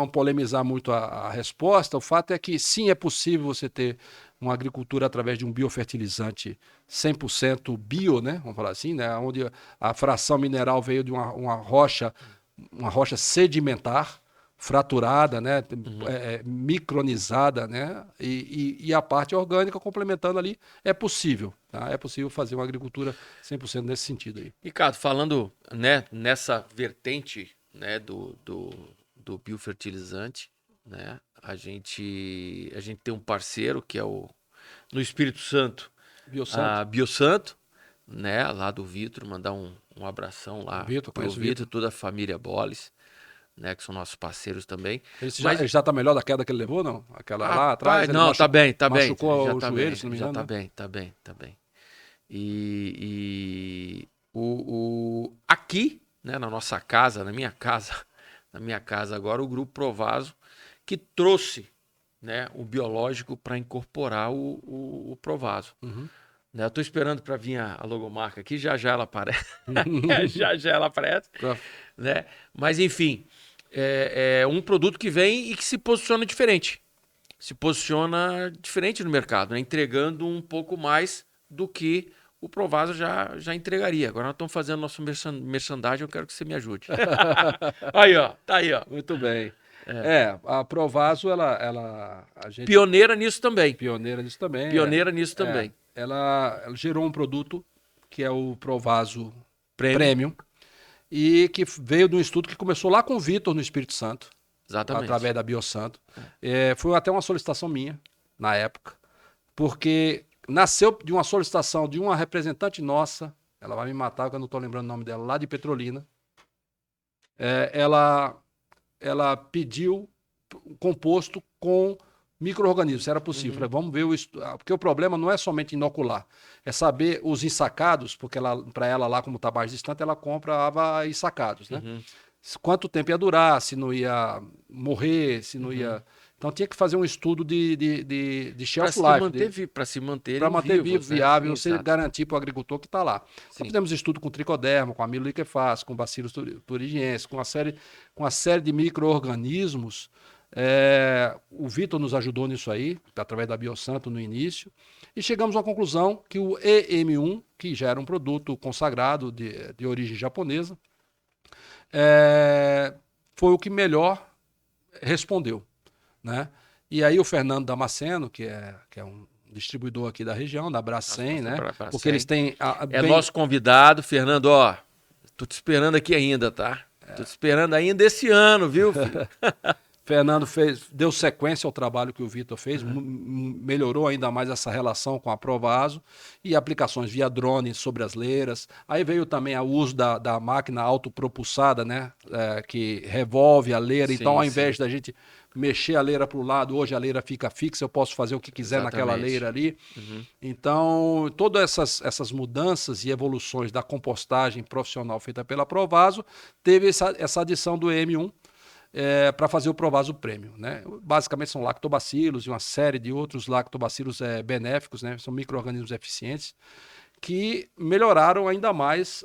polemizar muito a resposta, o fato é que sim, é possível você ter uma agricultura através de um biofertilizante 100% bio, né? Vamos falar assim, né? Onde a fração mineral veio de uma rocha sedimentar, fraturada, né? Micronizada, né? E a parte orgânica complementando ali, é possível. Tá? É possível fazer uma agricultura 100% nesse sentido aí. Ricardo, falando, né, nessa vertente, né, do biofertilizante, né? A gente tem um parceiro que é no Espírito Santo, a Biosanto, né? Lá do Vitor, mandar um abração lá pro Vitor, toda a família Boles, né? Que são nossos parceiros também. Ele já tá melhor da queda que ele levou, não? Aquela lá atrás? Não, tá bem. Machucou já o joelho, se não me engano. Tá bem. E aqui, né? Na nossa casa, na minha casa agora, o Grupo Provaso, que trouxe, né, o biológico para incorporar o Provaso. Né, eu estou esperando para vir a logomarca aqui, já ela aparece. já ela aparece. Né? Mas, enfim, é um produto que vem e que se posiciona diferente. Se posiciona diferente no mercado, né? Entregando um pouco mais do que o Provaso já entregaria. Agora nós estamos fazendo nosso merchandising, eu quero que você me ajude. Aí, ó, tá aí, ó. Muito bem. A Provaso, a gente... Pioneira nisso também. Pioneira nisso também. Ela gerou um produto que é o Provaso Premium, e que veio de um estudo que começou lá com o Vitor no Espírito Santo, Exatamente. através da Biosanto. Foi até uma solicitação minha, na época, porque nasceu de uma solicitação de uma representante nossa, ela vai me matar, porque eu não estou lembrando o nome dela, lá de Petrolina. Ela pediu um composto com micro-organismos, se era possível. Falei, vamos ver porque o problema não é somente inocular, é saber os ensacados, porque para ela lá, como está mais distante, ela comprava ensacados, né? Quanto tempo ia durar, se não ia morrer, se não ia... Então tinha que fazer um estudo de shelf life. Para se manter vivo, né? viável, Sim, você garantir para o agricultor que está lá. Então, fizemos estudo com tricoderma, com amilo liquefaz, com bacillus thuringiensis, com uma série de micro-organismos. O Vitor nos ajudou nisso aí, através da Biosanto no início, e chegamos à conclusão que o EM1, que já era um produto consagrado de origem japonesa, foi o que melhor respondeu, né? E aí o Fernando Damasceno, que é um distribuidor aqui da região, da Bracem, né? Porque eles têm... nosso convidado, Fernando, ó, tô te esperando aqui ainda, tá? Tô te esperando ainda esse ano, viu, filho? Fernando deu sequência ao trabalho que o Vitor fez, melhorou ainda mais essa relação com a Provaso e aplicações via drone sobre as leiras. Aí veio também o uso da máquina autopropulsada, né? Que revolve a leira. Então, ao invés da gente mexer a leira para o lado, hoje a leira fica fixa, eu posso fazer o que quiser naquela leira ali. Então, todas essas mudanças e evoluções da compostagem profissional feita pela Provaso teve essa adição do EM1, para fazer o Provaso Premium, né? Basicamente são lactobacilos e uma série de outros lactobacilos benéficos, né? São micro-organismos eficientes que melhoraram ainda mais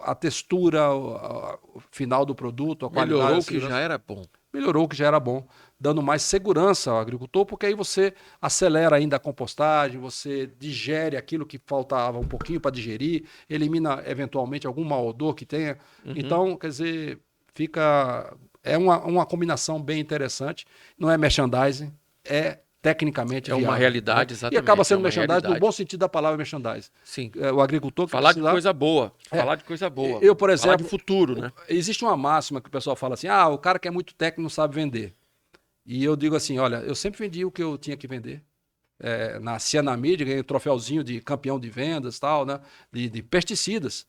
a textura, o final do produto, a qualidade. Melhorou o que já era bom. Melhorou o que já era bom, dando mais segurança ao agricultor, porque aí você acelera ainda a compostagem, você digere aquilo que faltava um pouquinho para digerir, elimina eventualmente algum mau odor que tenha. Então, quer dizer, fica... É uma combinação bem interessante. Não é merchandising, tecnicamente viável. Uma realidade, né? exatamente. E acaba sendo merchandising no bom sentido da palavra merchandising. Sim. O agricultor que falar de coisa boa. Falar de coisa boa. Eu, por exemplo, falar de futuro, né? Existe uma máxima que o pessoal fala assim, o cara que é muito técnico não sabe vender. E eu digo assim, olha, eu sempre vendi o que eu tinha que vender. Na Cianamid, ganhei um troféuzinho de campeão de vendas, tal, né? De pesticidas.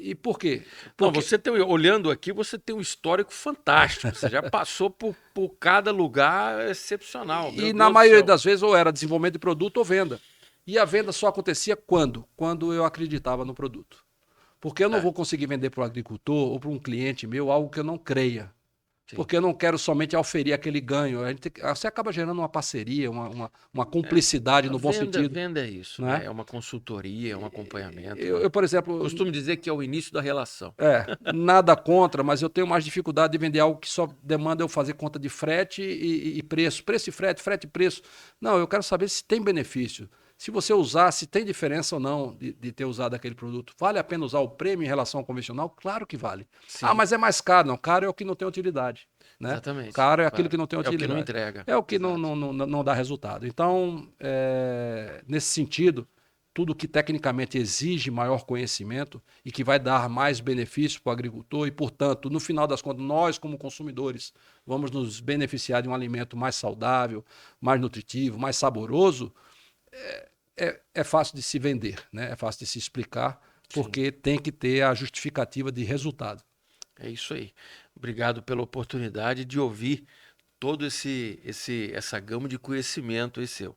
E por quê? Porque... olhando aqui, você tem um histórico fantástico. Você já passou por cada lugar excepcional. E na maioria das vezes, ou era desenvolvimento de produto ou venda. E a venda só acontecia quando? Quando eu acreditava no produto. Porque eu não vou conseguir vender para o agricultor ou para um cliente meu algo que eu não creia. Sim. Porque eu não quero somente oferir aquele ganho. Você acaba gerando uma parceria, uma cumplicidade no bom sentido. Venda é isso. Né? É uma consultoria, é um acompanhamento. Eu, por exemplo... costumo dizer que é o início da relação. Nada contra, mas eu tenho mais dificuldade de vender algo que só demanda eu fazer conta de frete e preço. Preço e frete e preço. Não, eu quero saber se tem benefício. Se você usar, se tem diferença ou não de ter usado aquele produto. Vale a pena usar o prêmio em relação ao convencional? Claro que vale. Sim. Mas é mais caro. Não, caro é o que não tem utilidade. Né? Exatamente. Caro é aquilo que não tem utilidade. É o que não entrega. É o que não dá resultado. Então, nesse sentido, tudo que tecnicamente exige maior conhecimento e que vai dar mais benefício para o agricultor e, portanto, no final das contas, nós como consumidores vamos nos beneficiar de um alimento mais saudável, mais nutritivo, mais saboroso, é fácil de se vender, né? É fácil de se explicar, porque tem que ter a justificativa de resultado. É isso aí. Obrigado pela oportunidade de ouvir todo essa gama de conhecimento aí seu.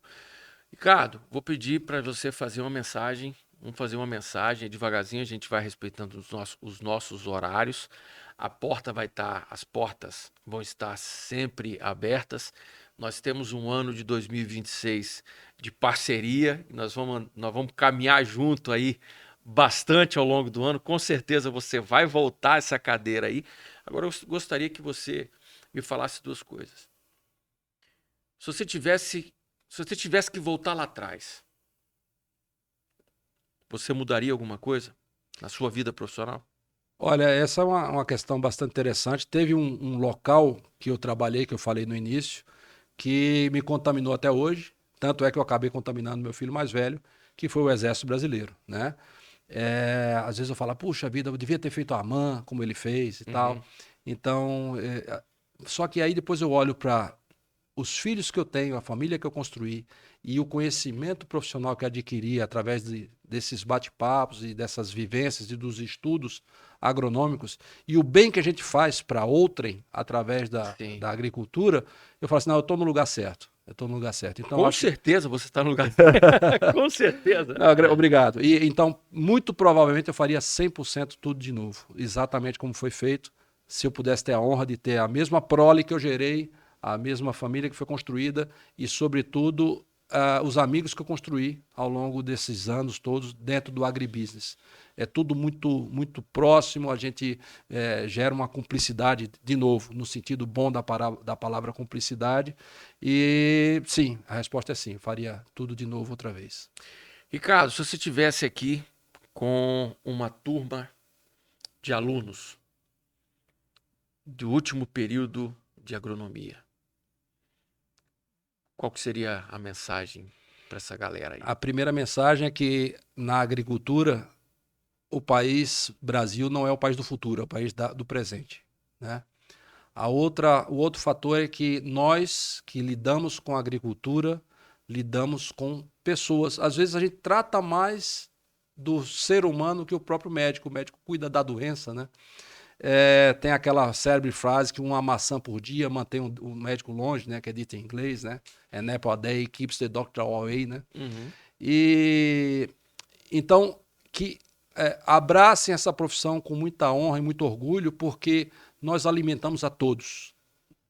Ricardo, vou pedir para você fazer uma mensagem. Vamos fazer uma mensagem devagarzinho, a gente vai respeitando os nossos horários. As portas vão estar sempre abertas. Nós temos um ano de 2026 de parceria, nós vamos caminhar junto aí bastante ao longo do ano. Com certeza você vai voltar a essa cadeira aí. Agora eu gostaria que você me falasse duas coisas. Se você tivesse que voltar lá atrás, você mudaria alguma coisa na sua vida profissional? Olha, essa é uma questão bastante interessante. Teve um local que eu trabalhei, que eu falei no início, que me contaminou até hoje. Tanto é que eu acabei contaminando meu filho mais velho, que foi o Exército Brasileiro, né? Às vezes eu falo, puxa vida, eu devia ter feito a AMAN, como ele fez e tal. Então, só que aí depois eu olho para os filhos que eu tenho, a família que eu construí e o conhecimento profissional que adquiri através desses bate-papos e dessas vivências e dos estudos agronômicos e o bem que a gente faz para outrem através da agricultura, eu falo assim, não, eu estou no lugar certo. Eu estou no lugar certo. Então, Com certeza você está no lugar certo. Com certeza. Não, obrigado. E, então, muito provavelmente eu faria 100% tudo de novo. Exatamente como foi feito. Se eu pudesse ter a honra de ter a mesma prole que eu gerei, a mesma família que foi construída e, sobretudo, os amigos que eu construí ao longo desses anos todos dentro do agribusiness. É tudo muito, muito próximo, a gente gera uma cumplicidade, de novo, no sentido bom da palavra cumplicidade. E sim, a resposta é sim, eu faria tudo de novo outra vez. Ricardo, se você estivesse aqui com uma turma de alunos do último período de agronomia, qual que seria a mensagem para essa galera aí? A primeira mensagem é que na agricultura o país Brasil não é o país do futuro, é o país do presente, né? O outro fator é que nós que lidamos com a agricultura, lidamos com pessoas. Às vezes a gente trata mais do ser humano que o próprio médico. O médico cuida da doença, né? Tem aquela célebre frase que uma maçã por dia mantém o médico longe, né? Que é dita em inglês, né? An apple a day keeps the doctor away, né? E então que abracem essa profissão com muita honra e muito orgulho, porque nós alimentamos a todos,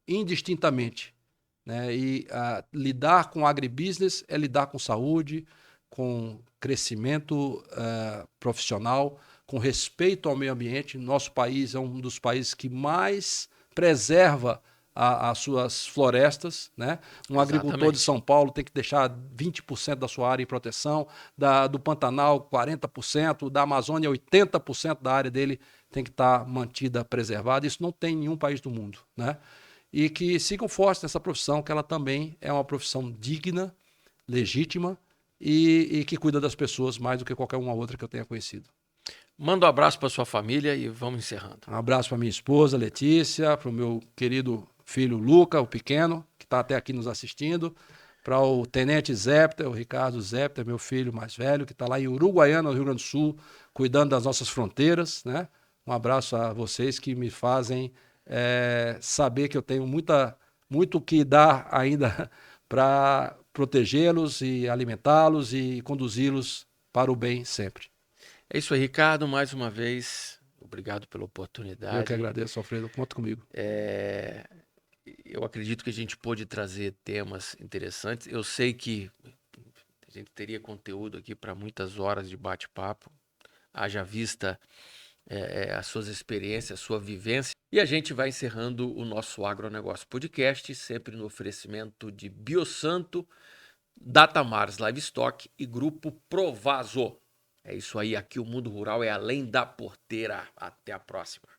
indistintamente, né? E lidar com agribusiness é lidar com saúde, com crescimento profissional, com respeito ao meio ambiente. Nosso país é um dos países que mais preserva as suas florestas, né? Um agricultor de São Paulo tem que deixar 20% da sua área em proteção, do Pantanal 40%, da Amazônia 80% da área dele tem que estar mantida preservada. Isso não tem em nenhum país do mundo, né? E que sigam fortes nessa profissão, que ela também é uma profissão digna, legítima e que cuida das pessoas mais do que qualquer uma outra que eu tenha conhecido. Manda um abraço para sua família e vamos encerrando. Um abraço para minha esposa, Letícia, para o meu querido filho Luca, o pequeno, que está até aqui nos assistindo, para o tenente Zépter, o Ricardo Zépter, meu filho mais velho, que está lá em Uruguaiana, no Rio Grande do Sul, cuidando das nossas fronteiras, né? Um abraço a vocês que me fazem saber que eu tenho muito que dar ainda para protegê-los e alimentá-los e conduzi-los para o bem sempre. É isso aí, Ricardo, mais uma vez, obrigado pela oportunidade. Eu que agradeço, Alfredo, conta comigo. Eu acredito que a gente pôde trazer temas interessantes. Eu sei que a gente teria conteúdo aqui para muitas horas de bate-papo, haja vista as suas experiências, a sua vivência. E a gente vai encerrando o nosso Agronegócio Podcast, sempre no oferecimento de Biosanto, Datamars Livestock e Grupo Provaso. É isso aí, aqui o Mundo Rural é além da porteira. Até a próxima.